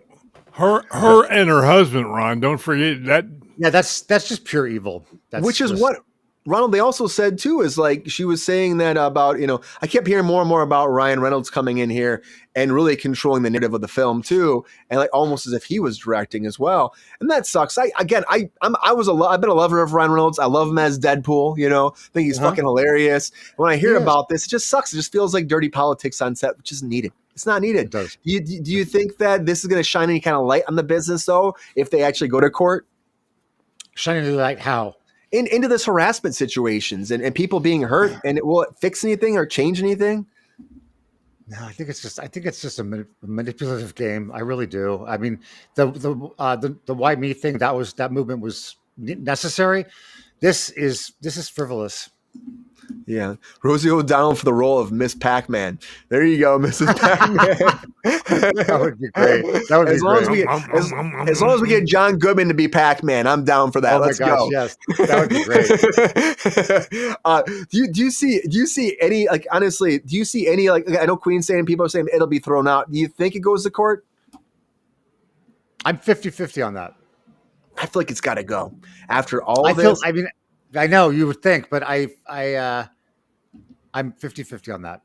Speaker 1: Her and her husband, Ron. Don't forget that.
Speaker 3: Yeah, that's just pure evil.
Speaker 2: Which is what Ronald, they also said too, is like she was saying that about, I kept hearing more and more about Ryan Reynolds coming in here and really controlling the narrative of the film too, and like almost as if he was directing as well. And that sucks. I've been a lover of Ryan Reynolds. I love him as Deadpool. I think he's fucking hilarious. When I hear about this, it just sucks. It just feels like dirty politics on set, which isn't needed. It's not needed.
Speaker 3: It does.
Speaker 2: Do you think that this is going to shine any kind of light on the business though, if they actually go to court?
Speaker 3: Shining the light how?
Speaker 2: Into this harassment situations and people being hurt, and will it fix anything or change anything?
Speaker 3: No, I think it's just a manipulative game. I really do. I mean, the why me thing, that movement was necessary. This is frivolous.
Speaker 2: Yeah, Rosie O'Donnell for the role of Miss Pac-Man. There you go, Mrs. Pac-Man.
Speaker 3: That would be great. That would be great.
Speaker 2: As long as we get John Goodman to be Pac-Man, I'm down for that. Let's go.
Speaker 3: Yes, that would be great.
Speaker 2: Do you see any, like, honestly? Do you see any, like? I know Queen's saying, people are saying it'll be thrown out. Do you think it goes to court?
Speaker 3: I'm 50-50 on that.
Speaker 2: I feel like it's got to go after all this.
Speaker 3: I know you would think, but I'm 50-50 on that.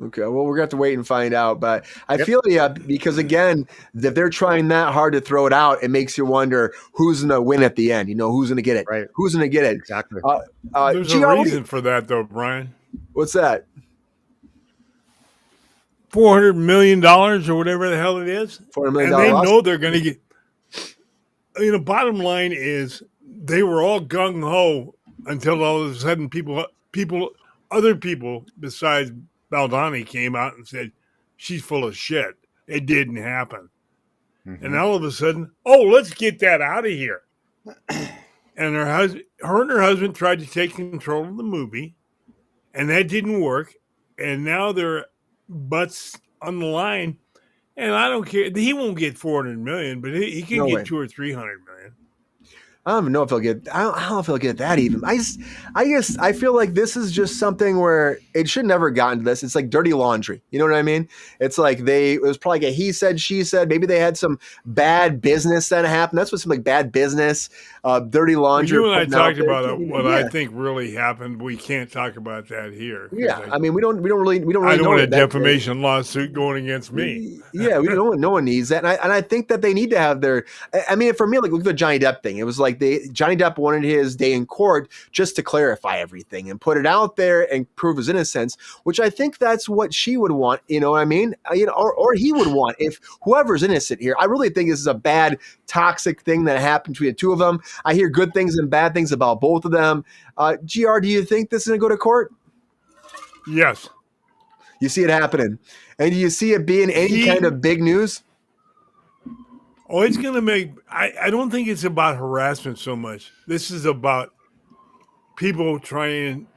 Speaker 2: Okay, well, we're going to have to wait and find out. But I feel, because, again, if they're trying that hard to throw it out, it makes you wonder who's going to win at the end. Who's going to get it?
Speaker 3: Right.
Speaker 2: Who's going to get it?
Speaker 3: Exactly.
Speaker 1: There's a reason for that, though, Brian.
Speaker 2: What's that?
Speaker 1: $400 million or whatever the hell it is.
Speaker 2: $400 million
Speaker 1: And they
Speaker 2: loss?
Speaker 1: know they're going to get. Bottom line is they were all gung ho until all of a sudden other people besides Baldani came out and said she's full of shit. It didn't happen.
Speaker 3: Mm-hmm.
Speaker 1: And all of a sudden, let's get that out of here. And her and her husband tried to take control of the movie, and that didn't work. And now they're butts on the line. And I don't care. He won't get 400 million, but he can
Speaker 2: No
Speaker 1: get
Speaker 2: way.
Speaker 1: 200 or 300 million.
Speaker 2: I don't even know if he'll get. I don't know if he'll get that even. I guess I feel like this is just something where it should never gotten to this. It's like dirty laundry. You know what I mean? It's like it was probably like a he said, she said. Maybe they had some bad business that happened. That's what some like bad business, dirty laundry.
Speaker 1: You and I
Speaker 2: putting out
Speaker 1: talked
Speaker 2: there.
Speaker 1: about what
Speaker 2: Yeah.
Speaker 1: I think really happened. We can't talk about that here. 'cause
Speaker 2: Yeah, I mean, we don't really
Speaker 1: I
Speaker 2: know
Speaker 1: don't want a
Speaker 2: that-
Speaker 1: defamation lawsuit going against me.
Speaker 2: Yeah, no one needs that, and I think that they need to have their. I mean, for me, like look at the Johnny Depp thing. It was like Johnny Depp wanted his day in court just to clarify everything and put it out there and prove his innocence, which I think that's what she would want. You know what I mean? Or he would want if whoever's innocent here. I really think this is a bad, toxic thing that happened between the two of them. I hear good things and bad things about both of them. GR, do you think this is gonna go to court?
Speaker 1: Yes.
Speaker 2: You see it happening, and do you see it being any kind of big news?
Speaker 1: Oh, it's going to make. I don't think it's about harassment so much. This is about people trying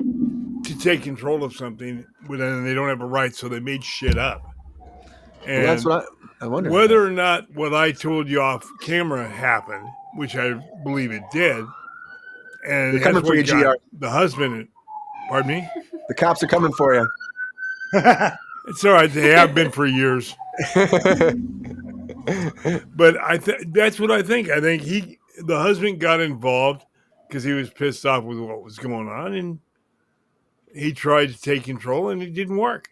Speaker 1: to take control of something, and they don't have a right, so they made shit up. And
Speaker 2: Well, that's what I wonder.
Speaker 1: whether or not what I told you off camera happened, which I believe it did, and
Speaker 2: They're coming
Speaker 1: that's
Speaker 2: for
Speaker 1: what
Speaker 2: you,
Speaker 1: got
Speaker 2: GR.
Speaker 1: the husband. Pardon me.
Speaker 2: The cops are coming for you.
Speaker 1: It's all right. They have been for years. But that's what I think. I think the husband got involved because he was pissed off with what was going on, and he tried to take control, and it didn't work.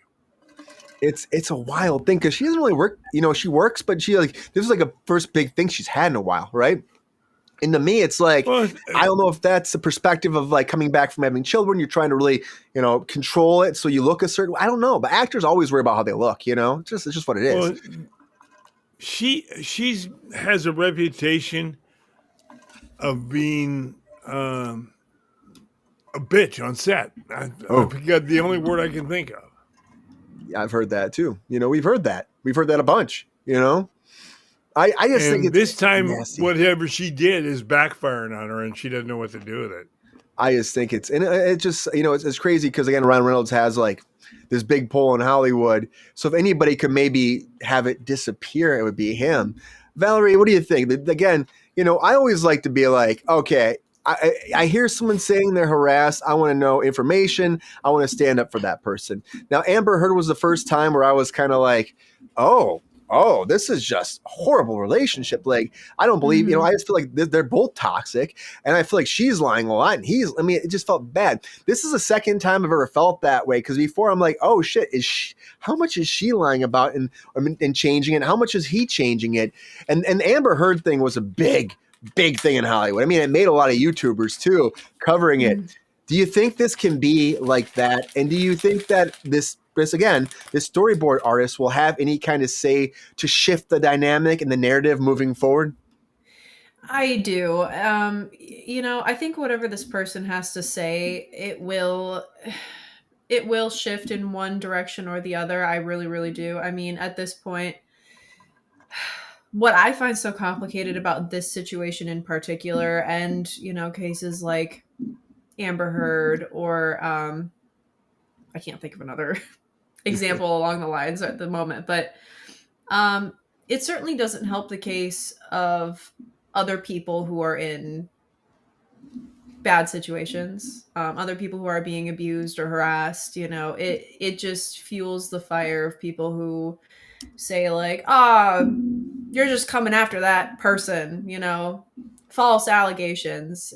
Speaker 2: It's a wild thing because she doesn't really work. She works, but this is like a first big thing she's had in a while, right? And to me, it's like
Speaker 1: Well,
Speaker 2: I don't know if that's the perspective of like coming back from having children. You're trying to really, control it so you look a certain. I don't know, but actors always worry about how they look. It's just what it is.
Speaker 1: Well, she has a reputation of being a bitch on set. I forgot the only word I can think of.
Speaker 2: I've heard that too. We've heard that. We've heard that a bunch. I just think
Speaker 1: And
Speaker 2: it's
Speaker 1: this time,
Speaker 2: nasty.
Speaker 1: whatever she did is backfiring on her, and she doesn't know what to do with it.
Speaker 2: I just think it's just it's crazy because again Ryan Reynolds has like this big pull in Hollywood. So if anybody could maybe have it disappear, it would be him. Valarie, what do you think? Again, I always like to be like, okay, I hear someone saying they're harassed. I want to know information. I want to stand up for that person. Now, Amber Heard was the first time where I was kind of like, oh, this is just a horrible relationship. Like, I don't believe, I just feel like they're both toxic. And I feel like she's lying a lot. And it just felt bad. This is the second time I've ever felt that way. Because before I'm like, oh shit, how much is she lying about and changing it? How much is he changing it? And Amber Heard thing was a big thing in Hollywood. I mean, it made a lot of YouTubers too covering it. Do you think this can be like that? And do you think that this storyboard artist will have any kind of say to shift the dynamic and the narrative moving forward?
Speaker 4: I do. I think whatever this person has to say, it will shift in one direction or the other. I really, really do. I mean, at this point, what I find so complicated about this situation in particular, and cases like Amber Heard or I can't think of another example along the lines at the moment, but it certainly doesn't help the case of other people who are in bad situations, other people who are being abused or harassed. It just fuels the fire of people who say like, you're just coming after that person, false allegations.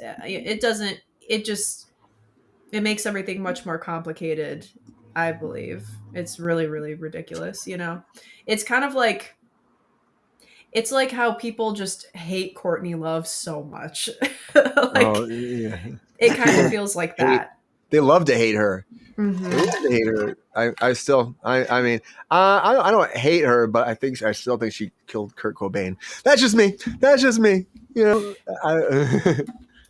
Speaker 4: It makes everything much more complicated. I believe it's really, really ridiculous. It's kind of like, it's like how people just hate Courtney Love so much.
Speaker 2: Yeah.
Speaker 4: It kind of feels like that.
Speaker 2: they love to hate her.
Speaker 4: Mhm.
Speaker 2: They love to hate her. I mean, I don't hate her, but I still think she killed Kurt Cobain. That's just me. You know,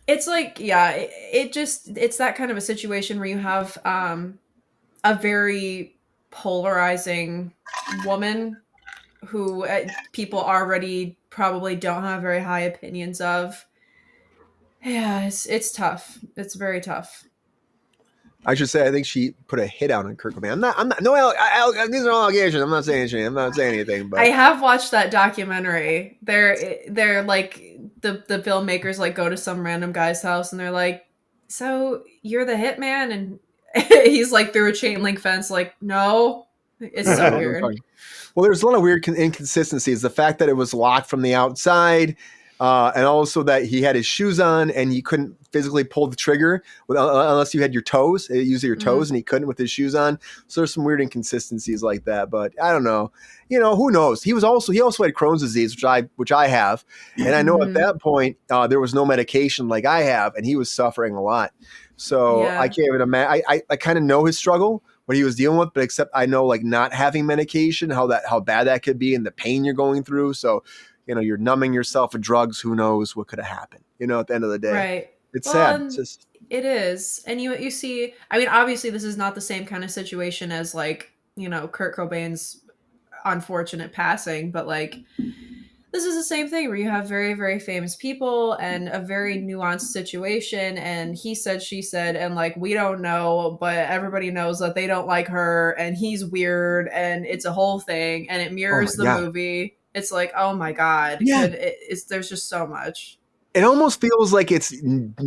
Speaker 4: It's like, yeah, it's that kind of a situation where you have a very polarizing woman who people already probably don't have very high opinions of. Yeah, it's tough. It's very tough.
Speaker 2: I should say I think she put a hit out on Kurt Cobain. I'm not. No, these are all allegations. I'm not saying anything. I'm not saying anything. But
Speaker 4: I have watched that documentary. They're like the filmmakers like go to some random guy's house and they're like, "So you're the hitman?" And he's like through a chain link fence, like, "No." It's so weird.
Speaker 2: Well, there's a lot of weird inconsistencies. The fact that it was locked from the outside, and also that he had his shoes on and he couldn't physically pull the trigger unless you had your toes, usually your toes, and he couldn't with his shoes on. So there's some weird inconsistencies like that. But I don't know. You know, who knows? He also had Crohn's disease, which I have, and I know at that point there was no medication like I have, and he was suffering a lot. So I can't even imagine. I kind of know his struggle, what he was dealing with, but except I know like not having medication, how bad that could be, and the pain you're going through. So, you know, you're numbing yourself with drugs. Who knows what could have happened? You know, at the end of the day,
Speaker 4: Right.
Speaker 2: It's sad. It's just...
Speaker 4: It is, and you see. I mean, obviously, this is not the same kind of situation as like, you know, Kurt Cobain's unfortunate passing, but like this is the same thing where you have very, very famous people and a very nuanced situation, and he said, she said, and like we don't know, but everybody knows that they don't like her, and he's weird, and it's a whole thing, and it mirrors the movie. It's like, oh my god, there's just so much.
Speaker 2: It almost feels like it's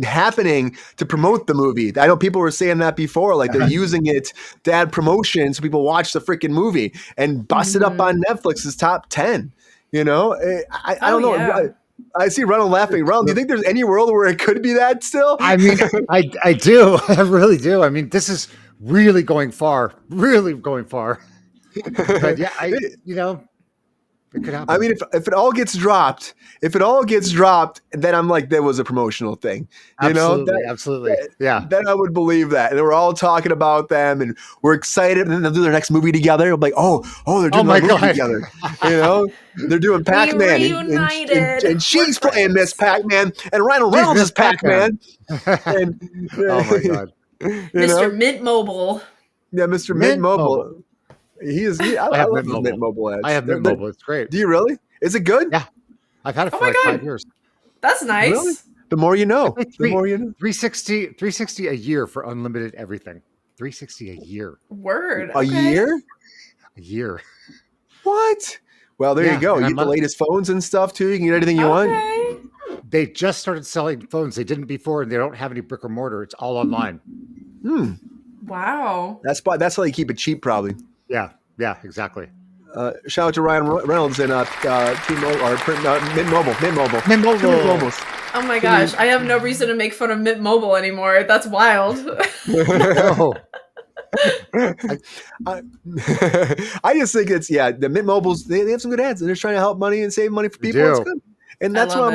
Speaker 2: happening to promote the movie. I know people were saying that before, like they're using it to add promotion so people watch the freaking movie and bust it up on Netflix's top 10. You know, I don't know.
Speaker 4: Yeah.
Speaker 2: I see Ronald laughing. Ronald, do you think there's any world where it could be that still?
Speaker 3: I mean, I do. I really do. I mean, this is really going far. Really going far. But yeah, you know, it could happen.
Speaker 2: I mean, if it all gets dropped, then I'm like, there was a promotional thing. You
Speaker 3: Absolutely. Yeah.
Speaker 2: Then I would believe that. And we're all talking about them and we're excited. And then they'll do their next movie together. I'm like, oh, they're doing a movie together. You know, they're doing Pac-Man. And she's playing Miss Pac-Man. And Ryan Reynolds is Pac-Man. And,
Speaker 3: oh my God.
Speaker 4: Mr. Mint Mobile.
Speaker 2: Yeah, Mr. Mint Mobile. I love the Mint Mobile ads.
Speaker 3: I have Mint Mobile. It's great.
Speaker 2: Do you really? Is it good?
Speaker 3: Yeah. I've had it for like 5 years.
Speaker 4: That's nice.
Speaker 2: Really? The more you know. The more you know.
Speaker 3: 360 a year for unlimited everything. 360 a year.
Speaker 4: Word.
Speaker 2: A year?
Speaker 3: A year.
Speaker 2: What? Well, there you go. You get the latest phones and stuff too. You can get anything you want.
Speaker 3: They just started selling phones. They didn't before, and they don't have any brick or mortar. It's all online.
Speaker 4: Wow.
Speaker 2: That's how you keep it cheap, probably.
Speaker 3: Yeah, exactly.
Speaker 2: Shout out to Ryan Reynolds and Mint Mobile.
Speaker 4: Oh my gosh, I have no reason to make fun of Mint Mobile anymore. That's wild.
Speaker 3: No.
Speaker 2: I just think it's the Mint Mobiles. They have some good ads. They're trying to help money and save money for people. It's good. And that's why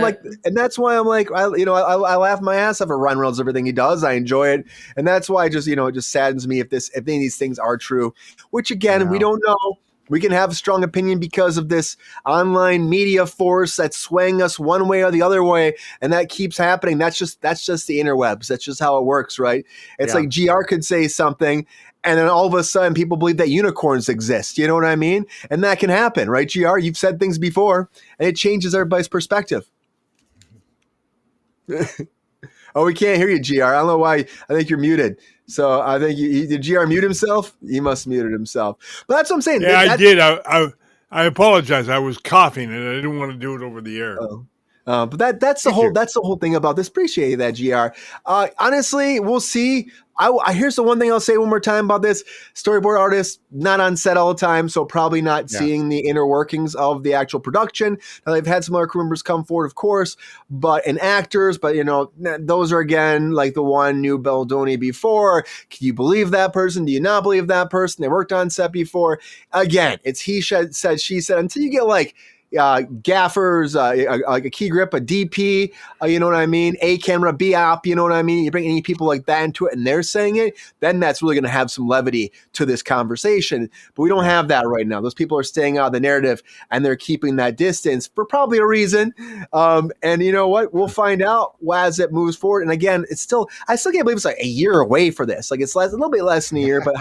Speaker 2: I'm like, I laugh my ass off at Ryan Reynolds, everything he does. I enjoy it. And that's why it just saddens me if any of these things are true, which again, we don't know. We can have a strong opinion because of this online media force that's swaying us one way or the other way. And that keeps happening. That's just the interwebs. That's just how it works, right? It's like GR could say something and then all of a sudden people believe that unicorns exist. You know what I mean? And that can happen, right, GR? You've said things before and it changes everybody's perspective. Oh, we can't hear you, GR. I don't know why. I think you're muted. So I think did GR mute himself? He must have muted himself. But that's what I'm saying.
Speaker 1: Yeah, I did. I apologize. I was coughing and I didn't want to do it over the air.
Speaker 2: But that's the whole thing about this. Appreciate that, GR. Honestly, we'll see. Here's the one thing I'll say one more time about this. Storyboard artist, not on set all the time, so probably not seeing the inner workings of the actual production. Now, they've had some other crew members come forward, of course, and actors, but those are again like the one knew Baldoni before. Can you believe that person? Do you not believe that person? They worked on set before. Again, it's he said, she said, until you get like gaffers, like a key grip, a DP, you know what I mean? A camera, B op, you know what I mean? You bring any people like that into it and they're saying it, then that's really going to have some levity to this conversation. But we don't have that right now. Those people are staying out of the narrative and they're keeping that distance for probably a reason. And you know what? We'll find out as it moves forward. And again, I still can't believe it's like a year away for this. Like it's a little bit less than a year, but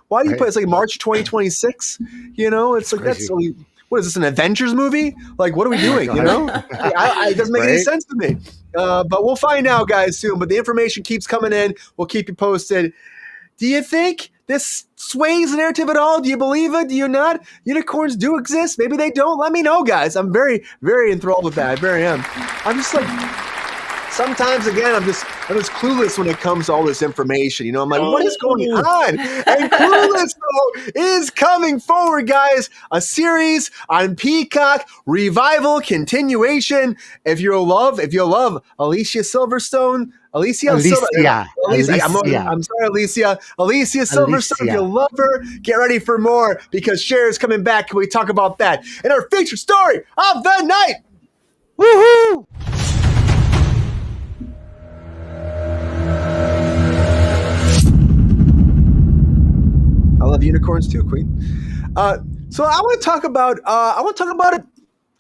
Speaker 2: why do you put it's like March 2026? You know, it's like that's only. What is this, an Avengers movie? Like, what are we doing, you know? It doesn't make any sense to me. But we'll find out, guys, soon. But the information keeps coming in. We'll keep you posted. Do you think this sways the narrative at all? Do you believe it? Do you not? Unicorns do exist. Maybe they don't. Let me know, guys. I'm very, very enthralled with that. I very am. I'm just like... Sometimes, again, I'm just clueless when it comes to all this information. You know, I'm like, what is going on? And Clueless, though, is coming forward, guys. A series on Peacock, revival, continuation. If you love Alicia Silverstone, I'm sorry, Alicia. Alicia Silverstone, if you love her, get ready for more because Cher is coming back. Can we talk about that in our featured story of the night? Woohoo! I love unicorns too, Queen. So I want to talk about it.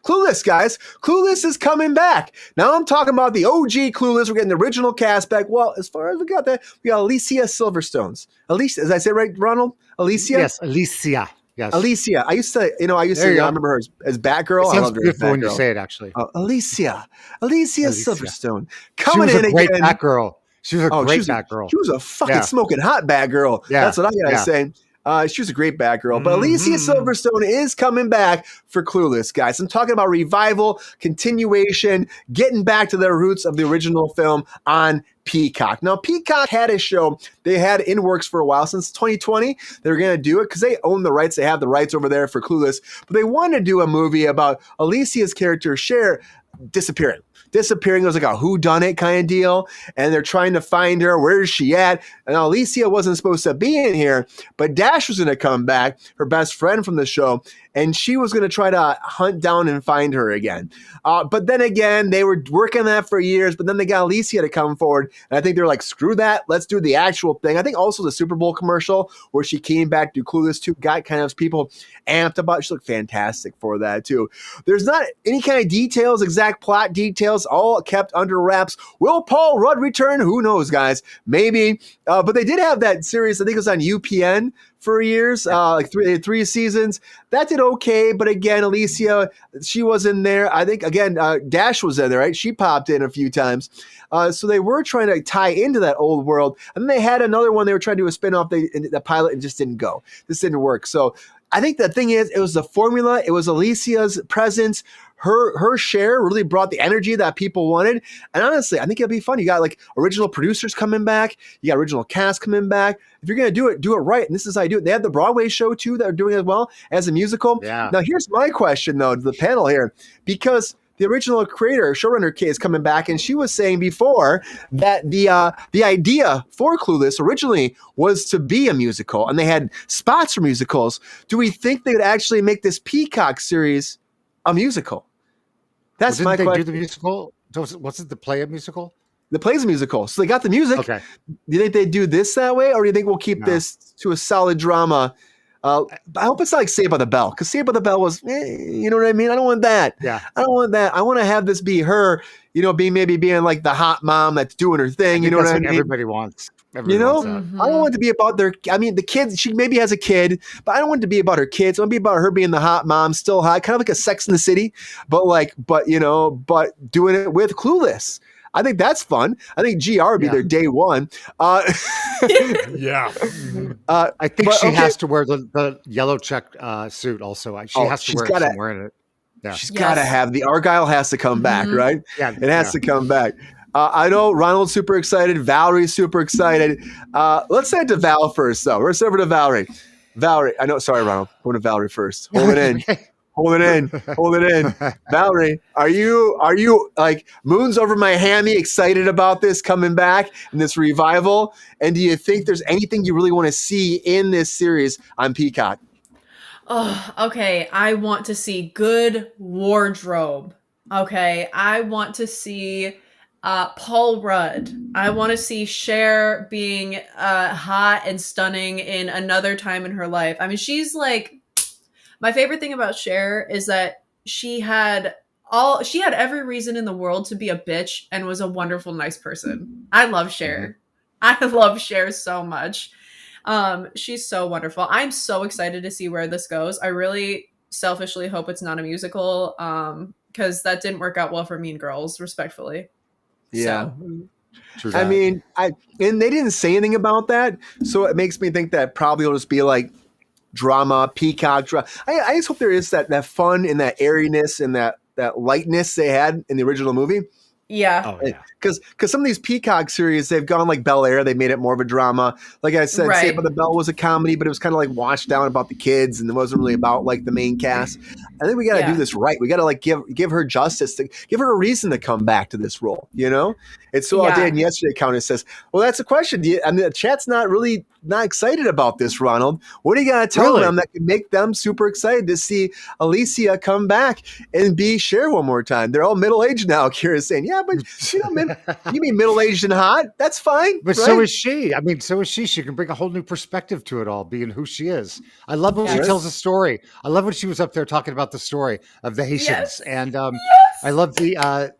Speaker 2: Clueless, guys. Clueless is coming back. Now I'm talking about the OG Clueless. We're getting the original cast back. Well, as far as we got Alicia Silverstone's. Alicia, did I say it right, Ronald? Alicia?
Speaker 3: Yes, Alicia. Yes.
Speaker 2: Alicia. I used to remember her as Batgirl.
Speaker 3: It sounds beautiful when you say it, actually.
Speaker 2: Alicia Silverstone. Coming in again.
Speaker 3: Great Batgirl. She was a great Batgirl.
Speaker 2: She was a fucking smoking hot Batgirl. Yeah. That's what I gotta say. She was a great Batgirl. But Alicia Silverstone is coming back for Clueless, guys. I'm talking about revival, continuation, getting back to their roots of the original film on Peacock. Now, Peacock had a show they had in works for a while, since 2020. They were going to do it because they own the rights. They have the rights over there for Clueless. But they wanted to do a movie about Alicia's character, Cher, disappearing. It was like a whodunit kind of deal, and they're trying to find her. Where is she at? And Alicia wasn't supposed to be in here, but Dash was going to come back, her best friend from the show, and she was going to try to hunt down and find her again. But then again, they were working on that for years, but then they got Alicia to come forward, and I think they were like, screw that, let's do the actual thing. I think also the Super Bowl commercial where she came back to Clueless 2 got kind of people amped about. She looked fantastic for that too. There's not any kind of details, exact plot details, all kept under wraps. Will Paul Rudd return? Who knows, guys? Maybe. But they did have that series, I think it was on UPN for years, like three seasons. That did okay, but again, Alicia, she was in there. I think, again, Dash was in there, right? She popped in a few times. So they were trying to tie into that old world. And then they had another one they were trying to do a spinoff, the pilot, and just didn't go. This didn't work. So I think the thing is, it was the formula. It was Alicia's presence. Her Cher really brought the energy that people wanted. And honestly, I think it'll be fun. You got like original producers coming back. You got original cast coming back. If you're going to do it right. And this is how you do it. They have the Broadway show too that are doing it as well as a musical. Yeah. Now here's my question though to the panel here, because the original creator, showrunner Kay, is coming back, and she was saying before that the idea for Clueless originally was to be a musical, and they had spots for musicals. Do we think they would actually make this Peacock series a musical? That's my question.
Speaker 3: Did they do the musical? Was it the play a musical?
Speaker 2: The play's a musical, so they got the music.
Speaker 3: Okay.
Speaker 2: Do you think they do this that way, or do you think we'll keep this to a solid drama? I hope it's not like Saved by the Bell, because Saved by the Bell was, you know what I mean? I don't want that.
Speaker 3: Yeah.
Speaker 2: I don't want that. I want to have this be her, being like the hot mom that's doing her thing. You know what I mean?
Speaker 3: Everybody wants.
Speaker 2: I don't want it to be about the kids. She maybe has a kid, but I don't want it to be about her kids. I want it to be about her being the hot mom, still hot, kind of like a Sex in the City, but doing it with Clueless. I think that's fun. I think GR would be their day one.
Speaker 1: Yeah.
Speaker 2: I
Speaker 3: think she has to wear the yellow check suit also. She has to wear it somewhere in it. Yeah.
Speaker 2: She's got to have the Argyle has to come back, right? Yeah. It has to come back. I know Ronald's super excited. Valerie's super excited. Let's send it to Val first, though. Let's over to Valarie. Valarie, I know. Sorry, Ronald. Going to Valarie first. Hold it in. Hold it in. Valarie, are you like moons over my hammy excited about this coming back and this revival? And do you think there's anything you really want to see in this series on Peacock?
Speaker 4: Oh, okay. I want to see good wardrobe. Okay. I want to see Paul Rudd. I want to see Cher being hot and stunning in another time in her life. I mean, she's like, my favorite thing about Cher is that she had every reason in the world to be a bitch and was a wonderful, nice person. I love Cher. I love Cher so much. She's so wonderful. I'm so excited to see where this goes. I really selfishly hope it's not a musical, because that didn't work out well for Mean Girls, respectfully.
Speaker 2: Yeah.
Speaker 4: So,
Speaker 3: True
Speaker 2: I
Speaker 3: that.
Speaker 2: mean, and they didn't say anything about that, so it makes me think that probably will just be like drama, peacock drama. I just hope there is that fun and that airiness and that lightness they had in the original movie.
Speaker 4: yeah.
Speaker 3: Oh yeah.
Speaker 2: Because some of these Peacock series, they've gone like Bel Air. They made it more of a drama. Like I said,
Speaker 4: Right.
Speaker 2: Saved by the Bell was a comedy, but it was kind of like washed down about the kids, and it wasn't really about like the main cast. I think we got to
Speaker 4: Yeah.
Speaker 2: do this right. We got to like give her justice, to give her a reason to come back to this role. You know, it's so outdated. And yesterday, Countess says, "Well, that's a question. I mean, the chat's not excited about this, Ronald. What do you got to tell
Speaker 3: Really?
Speaker 2: them that can make them super excited to see Alicia come back and be Cher one more time? They're all middle aged now." Kira's saying, "Yeah, but you know, you mean middle aged and hot? That's fine."
Speaker 3: But
Speaker 2: right?
Speaker 3: so is she. I mean, so is she. She can bring a whole new perspective to it all, being who she is. I love when she
Speaker 4: Yes.
Speaker 3: tells a story. I love when she was up there talking about the story of the Haitians.
Speaker 4: Yes.
Speaker 3: And I love the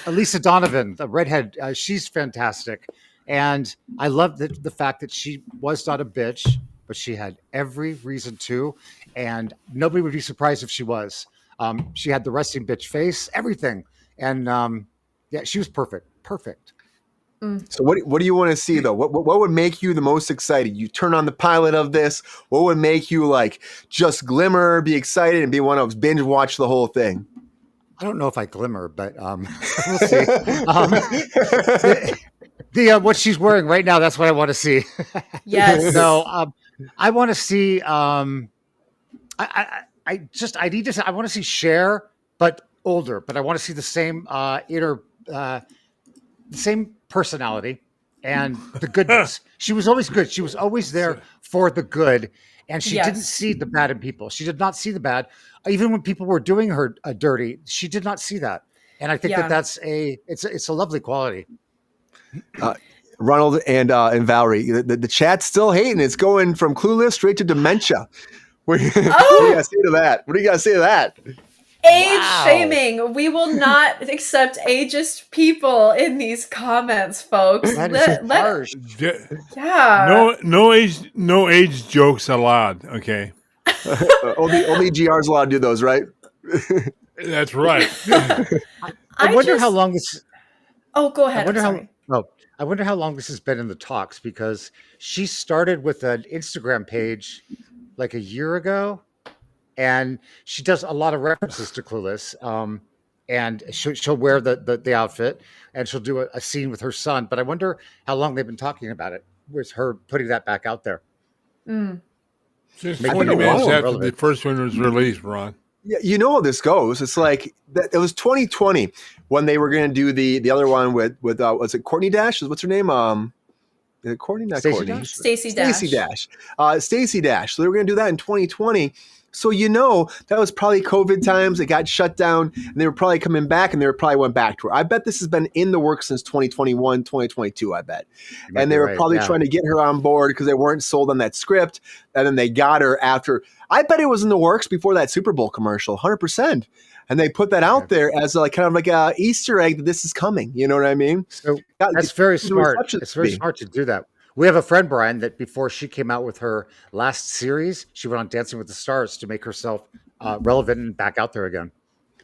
Speaker 3: Elisa Donovan, the redhead. She's fantastic. And I love the fact that she was not a bitch, but she had every reason to. And nobody would be surprised if she was. She had the resting bitch face, everything. And yeah, she was perfect. Perfect.
Speaker 2: So what do you want to see though? What would make you the most excited? You turn on the pilot of this. What would make you like just glimmer, be excited, and be one of binge watch the whole thing?
Speaker 3: I don't know if I glimmer, but we'll see. What she's wearing right now, that's what I want to see.
Speaker 4: Yes.
Speaker 3: No, I want to see. I want to see Cher, but older. But I want to see the same the same personality and the goodness. She was always good. She was always there for the good, and she didn't
Speaker 4: Yes.
Speaker 3: see the bad in people. She did not see the bad, even when people were doing her dirty. She did not see that, and I think
Speaker 4: Yeah.
Speaker 3: that's it's a lovely quality.
Speaker 2: Ronald and Valarie, the chat's still hating. It's going from Clueless straight to dementia. What do you gotta say to that? What do you gotta say to that?
Speaker 4: Age shaming. We will not accept ageist people in these comments, folks.
Speaker 3: That is harsh.
Speaker 4: Yeah.
Speaker 1: No age jokes allowed. Okay,
Speaker 2: Only GR's allowed to do those, right?
Speaker 1: that's right.
Speaker 3: I wonder how long this.
Speaker 4: Oh, go ahead.
Speaker 3: I wonder
Speaker 4: I'm
Speaker 3: how.
Speaker 4: sorry.
Speaker 3: Oh, I wonder how long this has been in the talks, because she started with an Instagram page like a year ago, and she does a lot of references to Clueless. And she'll wear the outfit, and she'll do a scene with her son. But I wonder how long they've been talking about it, with her putting that back out there.
Speaker 1: Just
Speaker 3: Maybe
Speaker 1: 20
Speaker 3: a
Speaker 1: minutes
Speaker 3: while,
Speaker 1: after
Speaker 3: relevant.
Speaker 1: the first one was released, Ron.
Speaker 2: Yeah, you know how this goes. It's like it was 2020 when they were going to do the other one with was it Courtney Dash? What's her name? Is it Courtney? Not
Speaker 3: Stacey
Speaker 2: Courtney.
Speaker 3: Dash?
Speaker 4: Stacey Dash.
Speaker 2: Stacey Dash. Stacey Dash. So they were going to do that in 2020. So you know that was probably COVID times. It got shut down, and they were probably coming back, and they probably went back to her. I bet this has been in the works since 2021, 2022. I bet,
Speaker 3: might
Speaker 2: and
Speaker 3: be
Speaker 2: they were
Speaker 3: right,
Speaker 2: probably
Speaker 3: yeah.
Speaker 2: trying to get her on board because they weren't sold on that script, and then they got her after. I bet it was in the works before that Super Bowl commercial, 100%. And they put that out there as like kind of like a Easter egg that this is coming. You know what I mean?
Speaker 3: So
Speaker 2: Yeah,
Speaker 3: that's very
Speaker 2: the
Speaker 3: smart.
Speaker 2: reception
Speaker 3: It's very
Speaker 2: speed.
Speaker 3: smart to do that. We have a friend, Brian, that before she came out with her last series, she went on Dancing with the Stars to make herself relevant and back out there again.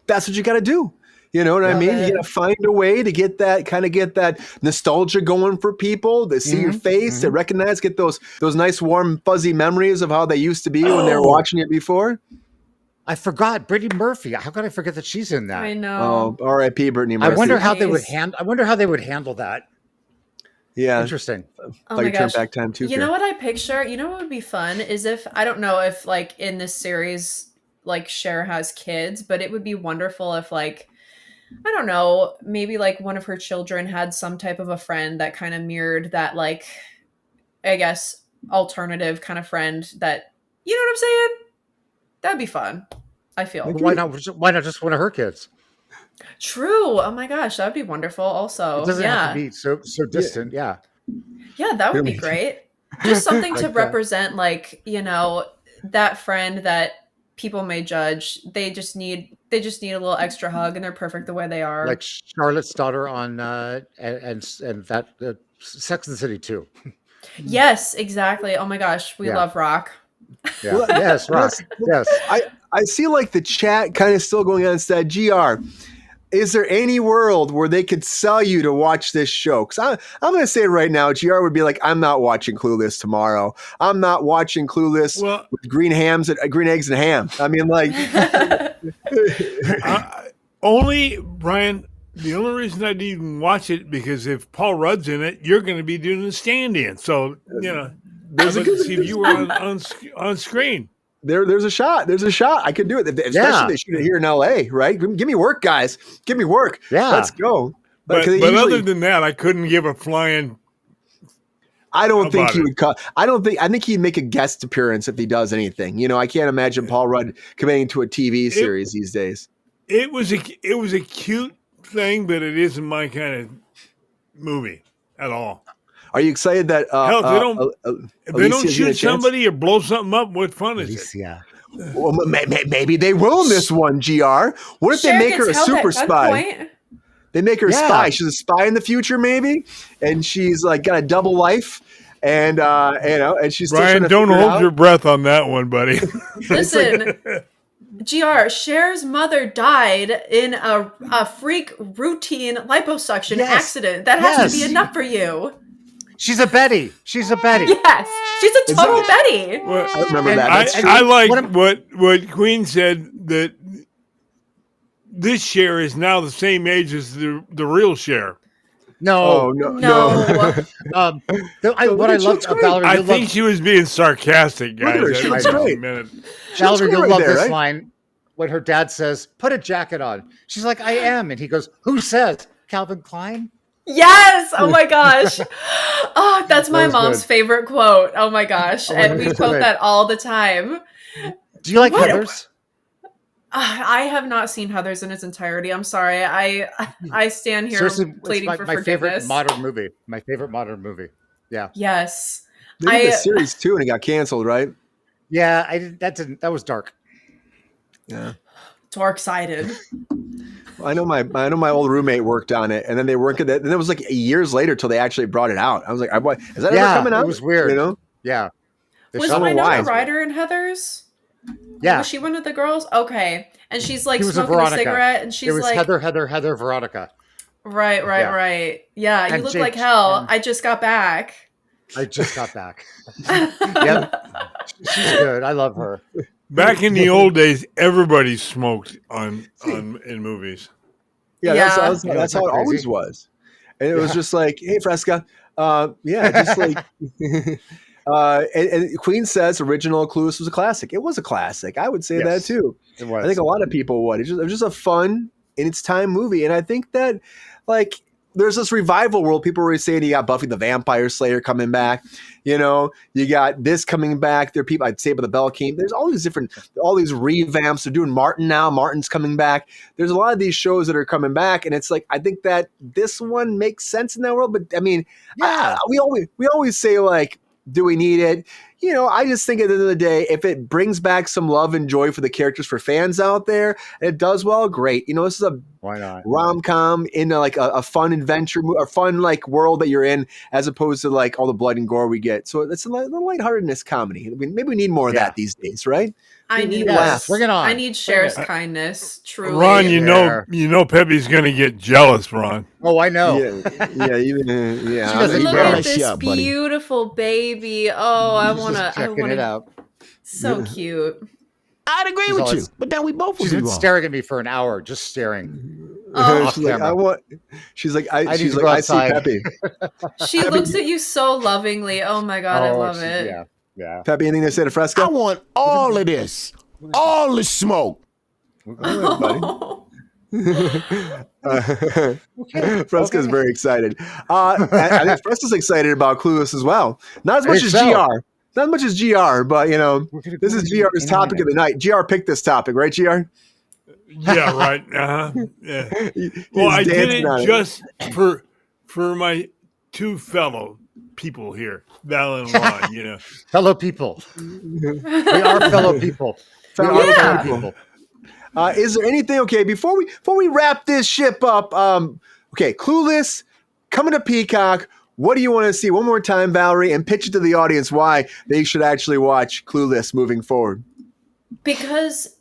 Speaker 2: That's what you got to do. You know what I
Speaker 4: Love
Speaker 2: mean?
Speaker 4: it.
Speaker 2: You got to find a way to get that nostalgia going for people, to see your face, to recognize, get those nice, warm, fuzzy memories of how they used to be when they were watching it before.
Speaker 3: I forgot Brittany Murphy. How could I forget that she's in that?
Speaker 4: I know.
Speaker 2: Oh, R.I.P. Brittany
Speaker 3: I
Speaker 2: Murphy.
Speaker 3: wonder how they would
Speaker 4: Nice.
Speaker 3: handle. I wonder how they would handle that.
Speaker 2: Yeah,
Speaker 3: Interesting.
Speaker 4: Oh
Speaker 2: like
Speaker 4: my
Speaker 2: your turn
Speaker 4: gosh.
Speaker 2: back time too.
Speaker 4: You know what I picture? You know what would be fun is if, I don't know if like in this series, like Cher has kids, but it would be wonderful if like, I don't know, maybe like one of her children had some type of a friend that kind of mirrored that, like, I guess, alternative kind of friend that, you know what I'm saying? That'd be fun. I feel.
Speaker 3: Why not? Why not just one of her kids?
Speaker 4: True. Oh my gosh, that'd be wonderful. Also,
Speaker 3: It doesn't have to be so distant. Yeah.
Speaker 4: Yeah, that would be great. Just something to
Speaker 3: that.
Speaker 4: represent, like, that friend that people may judge. They just need a little extra hug, and they're perfect the way they are.
Speaker 3: Like Charlotte's daughter on and that Sex and the City too.
Speaker 4: Yes, exactly. Oh my gosh, we love rock.
Speaker 3: Yeah.
Speaker 2: Well,
Speaker 3: Yes, right. Yes.
Speaker 2: I see like the chat kind of still going on instead. GR, is there any world where they could sell you to watch this show? Because I'm going to say right now, GR would be like, I'm not watching Clueless tomorrow. I'm not watching Clueless with green eggs and ham. I mean, like,
Speaker 1: only Brian. The only reason I'd even watch it because if Paul Rudd's in it, you're going to be doing the stand-in. So I'd like to see if you were on screen.
Speaker 2: There's a shot. There's a shot. I could do it. Especially they shoot it here in LA, right? Give me work, guys. Give me work.
Speaker 3: Yeah.
Speaker 2: Let's go.
Speaker 1: But other than that, I couldn't give a flying.
Speaker 2: I don't think he would cut. I think he'd make a guest appearance if he does anything. I can't imagine Paul Rudd committing to a TV series these days.
Speaker 1: It was a cute thing, but it isn't my kind of movie at all.
Speaker 2: Are you excited that
Speaker 1: if they don't shoot somebody or blow something up, what fun is it?
Speaker 3: Yeah.
Speaker 2: Well, maybe they will in this one, GR. What if they make her a super spy? They make her a spy. She's a spy in the future, maybe, and she's like got a double life, and and she's still
Speaker 1: Brian, don't hold your breath on that one, buddy.
Speaker 4: Listen, GR, Cher's mother died in a freak routine liposuction accident. That has to be enough for you.
Speaker 3: She's a Betty.
Speaker 4: Yes, she's a total Betty.
Speaker 2: Well, I remember that.
Speaker 1: I like what Queen said, that this Cher is now the same age as the real Cher.
Speaker 3: No. What I loved about Valarie,
Speaker 1: I think she was being sarcastic, guys.
Speaker 2: She looks great.
Speaker 3: Valarie, you'll love this line when her dad says, "Put a jacket on." She's like, "I am," and he goes, "Who says? Calvin Klein?"
Speaker 4: Yes! Oh my gosh. Oh, that's my mom's favorite quote. Oh my gosh. And we quote that all the time.
Speaker 3: Do you like Heathers?
Speaker 4: I have not seen Heathers in its entirety. I'm sorry. I stand here pleading for forgiveness.
Speaker 3: My favorite modern movie. Yeah.
Speaker 4: Yes.
Speaker 2: They did the series too, and it got canceled, right?
Speaker 3: Yeah, that was dark.
Speaker 2: Yeah.
Speaker 4: Dark-sided.
Speaker 2: I know my old roommate worked on it, and then they worked at it, and it was like years later till they actually brought it out. I was like, "Is that ever coming out?"
Speaker 3: It was weird.
Speaker 2: Yeah.
Speaker 4: Was Winona Ryder in Heathers?
Speaker 3: Yeah.
Speaker 4: Was she one of the girls? Okay. And she's like smoking a cigarette, and she's like
Speaker 3: Heather, Veronica.
Speaker 4: Right. Yeah, you look like hell. I just got back.
Speaker 3: Yeah, she's good. I love her.
Speaker 1: Back in the old days, everybody smoked in movies.
Speaker 2: Yeah, that's how it always was. And it was just like, hey, Fresca. Just like and Queen says original Clueless was a classic. It was a classic. I would say that too.
Speaker 3: It was.
Speaker 2: I think a lot of people would. It was just a fun in its time movie. And I think that like there's this revival world. People were saying you got Buffy the Vampire Slayer coming back. You got this coming back. There are people, I'd say, about the Bell King. There's all these revamps. They're doing Martin now. Martin's coming back. There's a lot of these shows that are coming back, and it's like I think that this one makes sense in that world. But I mean, we always say like, do we need it? I just think at the end of the day, if it brings back some love and joy for the characters, for fans out there, and it does well, great. This is a rom-com in like a fun adventure, a fun like world that you're in, as opposed to like all the blood and gore we get. So it's a lightheartedness comedy. I mean, maybe we need more of that these days, right?
Speaker 4: I need
Speaker 2: laugh.
Speaker 3: Bring it on.
Speaker 4: I need Cher's kindness. Truly,
Speaker 1: Ron, you know, Pepe's gonna get jealous, Ron.
Speaker 3: Oh, I know.
Speaker 2: Yeah.
Speaker 4: Look at this beautiful baby. Oh, I want
Speaker 3: it out.
Speaker 4: So cute.
Speaker 5: I'd agree with you, but then we both would
Speaker 3: She's
Speaker 5: be
Speaker 3: been
Speaker 5: wrong.
Speaker 3: staring at me for an hour, just staring.
Speaker 2: She's like, I see Pepe.
Speaker 4: She looks at you so lovingly. Oh my God, I love it.
Speaker 3: Yeah.
Speaker 2: Pepe, anything to say to Fresca?
Speaker 5: I want all of this, all the smoke.
Speaker 2: All right, buddy. Fresca's very excited. I think Fresca's excited about Clueless as well. Not as much as GR. Not as much as GR, but this is GR's topic of the night. GR picked this topic, right, GR?
Speaker 1: Yeah, right. Yeah. Well, I did it just for my two fellow people here, Val and Ron.
Speaker 3: Fellow people. We are fellow people.
Speaker 2: Fellow people. Is there anything? Okay, before we wrap this ship up. Okay, Clueless coming to Peacock. What do you want to see? One more time, Valarie, and pitch it to the audience why they should actually watch Clueless moving forward.
Speaker 4: Because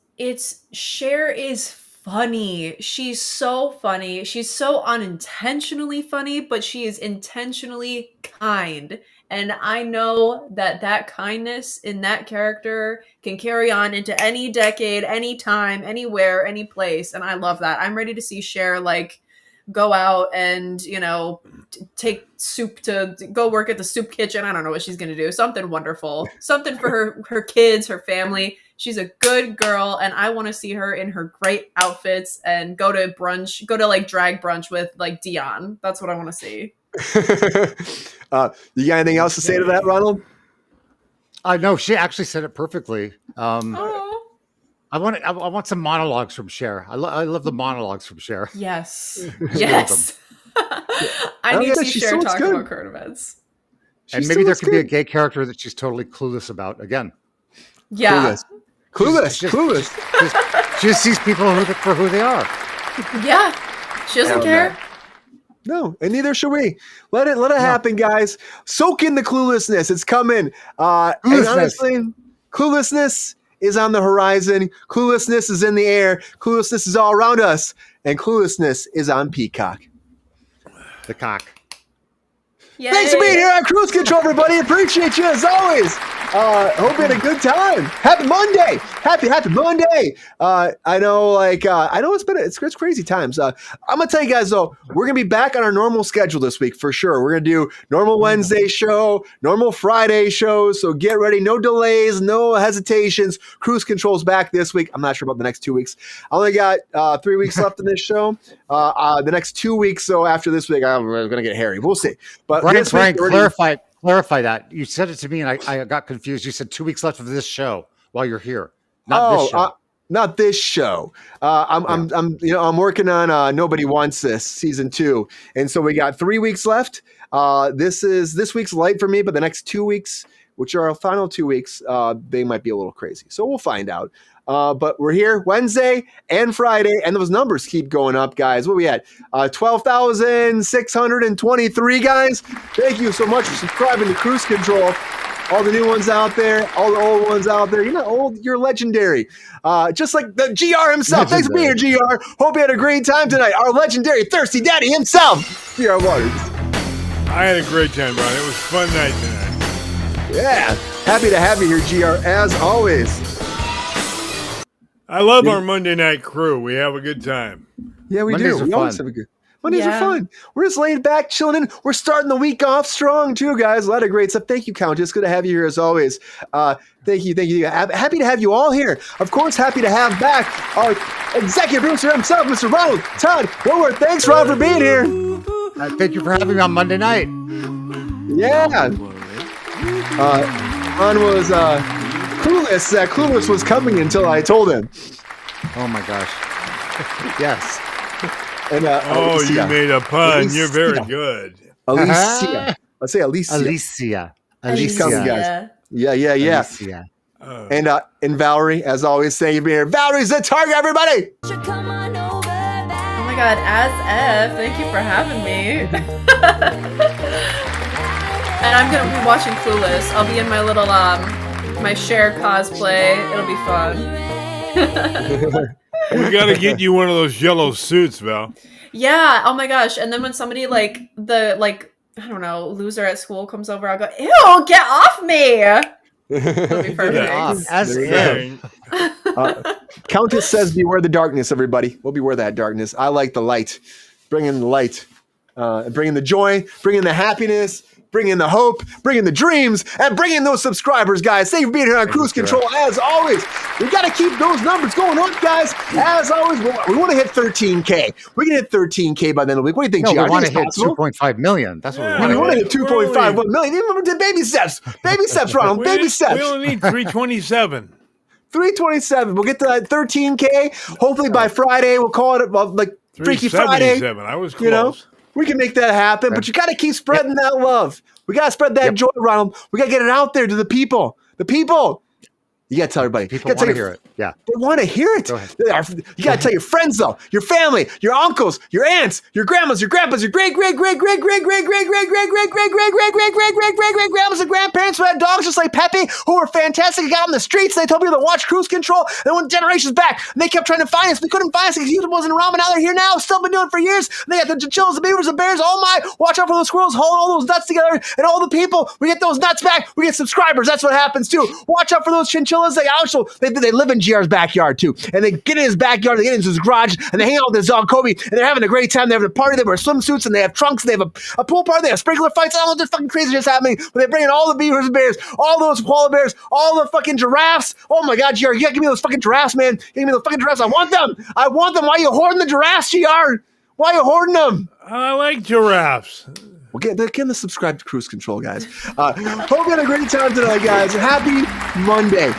Speaker 4: Cher is funny. She's so funny. She's so unintentionally funny, but she is intentionally kind. And I know that kindness in that character can carry on into any decade, any time, anywhere, any place. And I love that. I'm ready to see Cher go out and, take soup to go work at the soup kitchen. I don't know what she's going to do. Something wonderful. Something for her kids, her family. She's a good girl, and I want to see her in her great outfits and go to brunch, drag brunch with Dion. That's what I want to see.
Speaker 2: You got anything else to say to that, Ronald?
Speaker 3: No, she actually said it perfectly. I want some monologues from Cher. I love the monologues from Cher.
Speaker 4: Yes. Yes. I need to see Cher talk about current events.
Speaker 3: And maybe there could be a gay character that she's totally clueless about again.
Speaker 4: Yeah.
Speaker 2: Clueless.
Speaker 3: She just sees people for who they are.
Speaker 4: Yeah. She doesn't care.
Speaker 2: No, and neither should we. Let it happen, guys. Soak in the cluelessness. It's coming. And honestly, cluelessness is on the horizon. Cluelessness is in the air. Cluelessness is all around us. And cluelessness is on Peacock.
Speaker 3: The cock.
Speaker 4: Yay.
Speaker 2: Thanks for being here on Kruse Control, everybody. Appreciate you as always. Hope you had a good time. Happy Monday. Happy Monday. I know it's crazy times. I'm gonna tell you guys though, we're gonna be back on our normal schedule this week for sure. We're gonna do normal Wednesday show, normal Friday shows. So get ready. No delays, no hesitations. Kruse Control's back this week. I'm not sure about the next 2 weeks. I only got 3 weeks left in this show. The next 2 weeks, so after this week, I'm gonna get hairy. We'll see. But
Speaker 3: Frank, clarify that. You said it to me, and I got confused. You said 2 weeks left of this show while you're here, not this show.
Speaker 2: Not this show. I'm working on Nobody Wants This season 2, and so we got 3 weeks left. This week's light for me, but the next 2 weeks, which are our final 2 weeks, they might be a little crazy. So we'll find out. But we're here Wednesday and Friday, and those numbers keep going up, guys. What are we at? 12,623, guys. Thank you so much for subscribing to Kruse Control. All the new ones out there, all the old ones out there. You're not old, you're legendary. Just like the GR himself. Thanks for being here, GR. Hope you had a great time tonight. Our legendary Thirsty Daddy himself, GR Waters.
Speaker 1: I had a great time, Ron. It was a fun night tonight.
Speaker 2: Yeah. Happy to have you here, GR, as always.
Speaker 1: I love our Monday night crew. We have a good time.
Speaker 2: Yeah, we
Speaker 3: Mondays
Speaker 2: do.
Speaker 3: are
Speaker 2: We always
Speaker 3: fun.
Speaker 2: have a good. Mondays are fun. We're just laying back, chilling in. We're starting the week off strong too, guys. A lot of great stuff. Thank you, Countess. Good to have you here as always. Thank you. Happy to have you all here. Of course, happy to have back our executive producer himself, Mr. Ronald, Todd, Woodward. Thanks, Ron, for being here.
Speaker 3: Thank you for having me on Monday night.
Speaker 2: Yeah. Ron was clueless. Clueless was coming until I told him.
Speaker 3: Oh my gosh. Yes.
Speaker 2: And,
Speaker 1: you made a pun.
Speaker 2: Alicia.
Speaker 1: You're very good.
Speaker 2: Alicia. Let's say Alicia.
Speaker 3: Alicia.
Speaker 2: She's coming, guys. Yeah.
Speaker 3: Alicia.
Speaker 2: And Valarie, as always, thank you for being here. Valarie Zatarga, everybody.
Speaker 4: Oh my God, as F, thank you for having me. And I'm gonna be watching Clueless. I'll be in my little my Cher cosplay. It'll be fun.
Speaker 1: We got to get you one of those yellow suits, Val.
Speaker 4: Yeah. Oh my gosh. And then when somebody I don't know, loser at school comes over, I'll go, ew, get off me. It'll be perfect.
Speaker 3: As if.
Speaker 2: Countess says, beware the darkness, everybody. We'll beware that darkness. I like the light. Bring in the light. Bring in the joy. Bring in the happiness. bringing the hope, bringing the dreams, and bringing those subscribers, guys. Thank you for being here on Kruse Control. As always, we got to keep those numbers going up, guys. As always, we want to hit 13K. We can hit 13K by the end of the week. What do you think,
Speaker 3: No,
Speaker 2: GR?
Speaker 3: we want to hit 2.5 million. That's what
Speaker 1: Yeah,
Speaker 2: We
Speaker 3: we
Speaker 2: want
Speaker 3: want
Speaker 2: to
Speaker 3: to
Speaker 2: hit
Speaker 3: hit.
Speaker 2: 2.5 million. Even did baby steps. Baby steps, Ronald. Baby steps.
Speaker 1: We only need 327.
Speaker 2: 327. We'll get to that 13K. Hopefully by Friday, we'll call it like Freaky Friday.
Speaker 1: 377. I was close.
Speaker 2: You know, we can make that happen, but you got to keep spreading that love. We got to spread that joy, Ronald. We got to get it out there to the people. The people. You got to tell everybody.
Speaker 3: People want to hear it. Yeah.
Speaker 2: They want to hear it.
Speaker 3: Go ahead.
Speaker 2: You got to tell your friends, though, your family, your uncles, your aunts, your grandmas, your grandpas, your great grandmas and grandparents who had dogs just like Pepe, who were fantastic. They got on the streets. They told people to watch Kruse Control. They went generations back, and they kept trying to find us. We couldn't find us because YouTube wasn't around, but now they're here now. Still been doing it for years. And they got the chinchillas, the beavers, the bears. Oh my! Watch out for those squirrels holding all those nuts together, and all the people. We get those nuts back. We get subscribers. That's what happens too. Watch out for those chinchillas. They also they live in GR's backyard too, and they get in his backyard. They get into his garage, and they hang out with his dog Kobe, and they're having a great time. They're having a party. They wear swimsuits, and they have trunks. And they have a pool party. They have sprinkler fights. I don't know what this fucking crazy is happening, but they bring in all the beavers and bears, all those koala bears, all the fucking giraffes. Oh my God, GR, you gotta give me those fucking giraffes, man. Give me those fucking giraffes. I want them. I want them. Why are you hoarding the giraffes, GR? Why are you hoarding them?
Speaker 1: I like giraffes.
Speaker 2: Well, get the subscribe to Kruse Control, guys. Hope you had a great time tonight, guys. Happy Monday.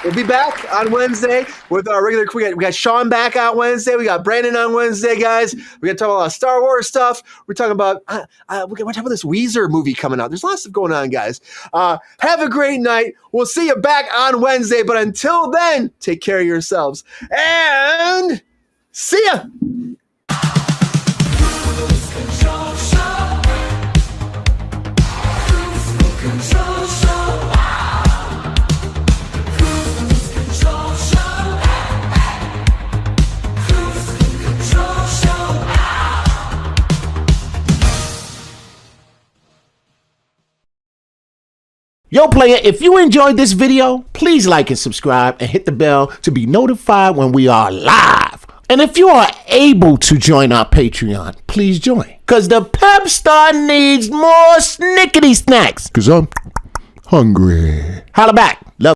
Speaker 2: We'll be back on Wednesday with our regular. We got Sean back on Wednesday. We got Brandon on Wednesday, guys. We're gonna talk about a lot of Star Wars stuff. We're talking about we're talking about this Weezer movie coming out. There's lots of stuff going on, guys. Have a great night. We'll see you back on Wednesday. But until then, take care of yourselves and see ya.
Speaker 5: Yo, player, if you enjoyed this video, please like and subscribe and hit the bell to be notified when we are live. And if you are able to join our Patreon, please join. Because the Pepestar needs more snickety snacks. Because I'm hungry. Holla back.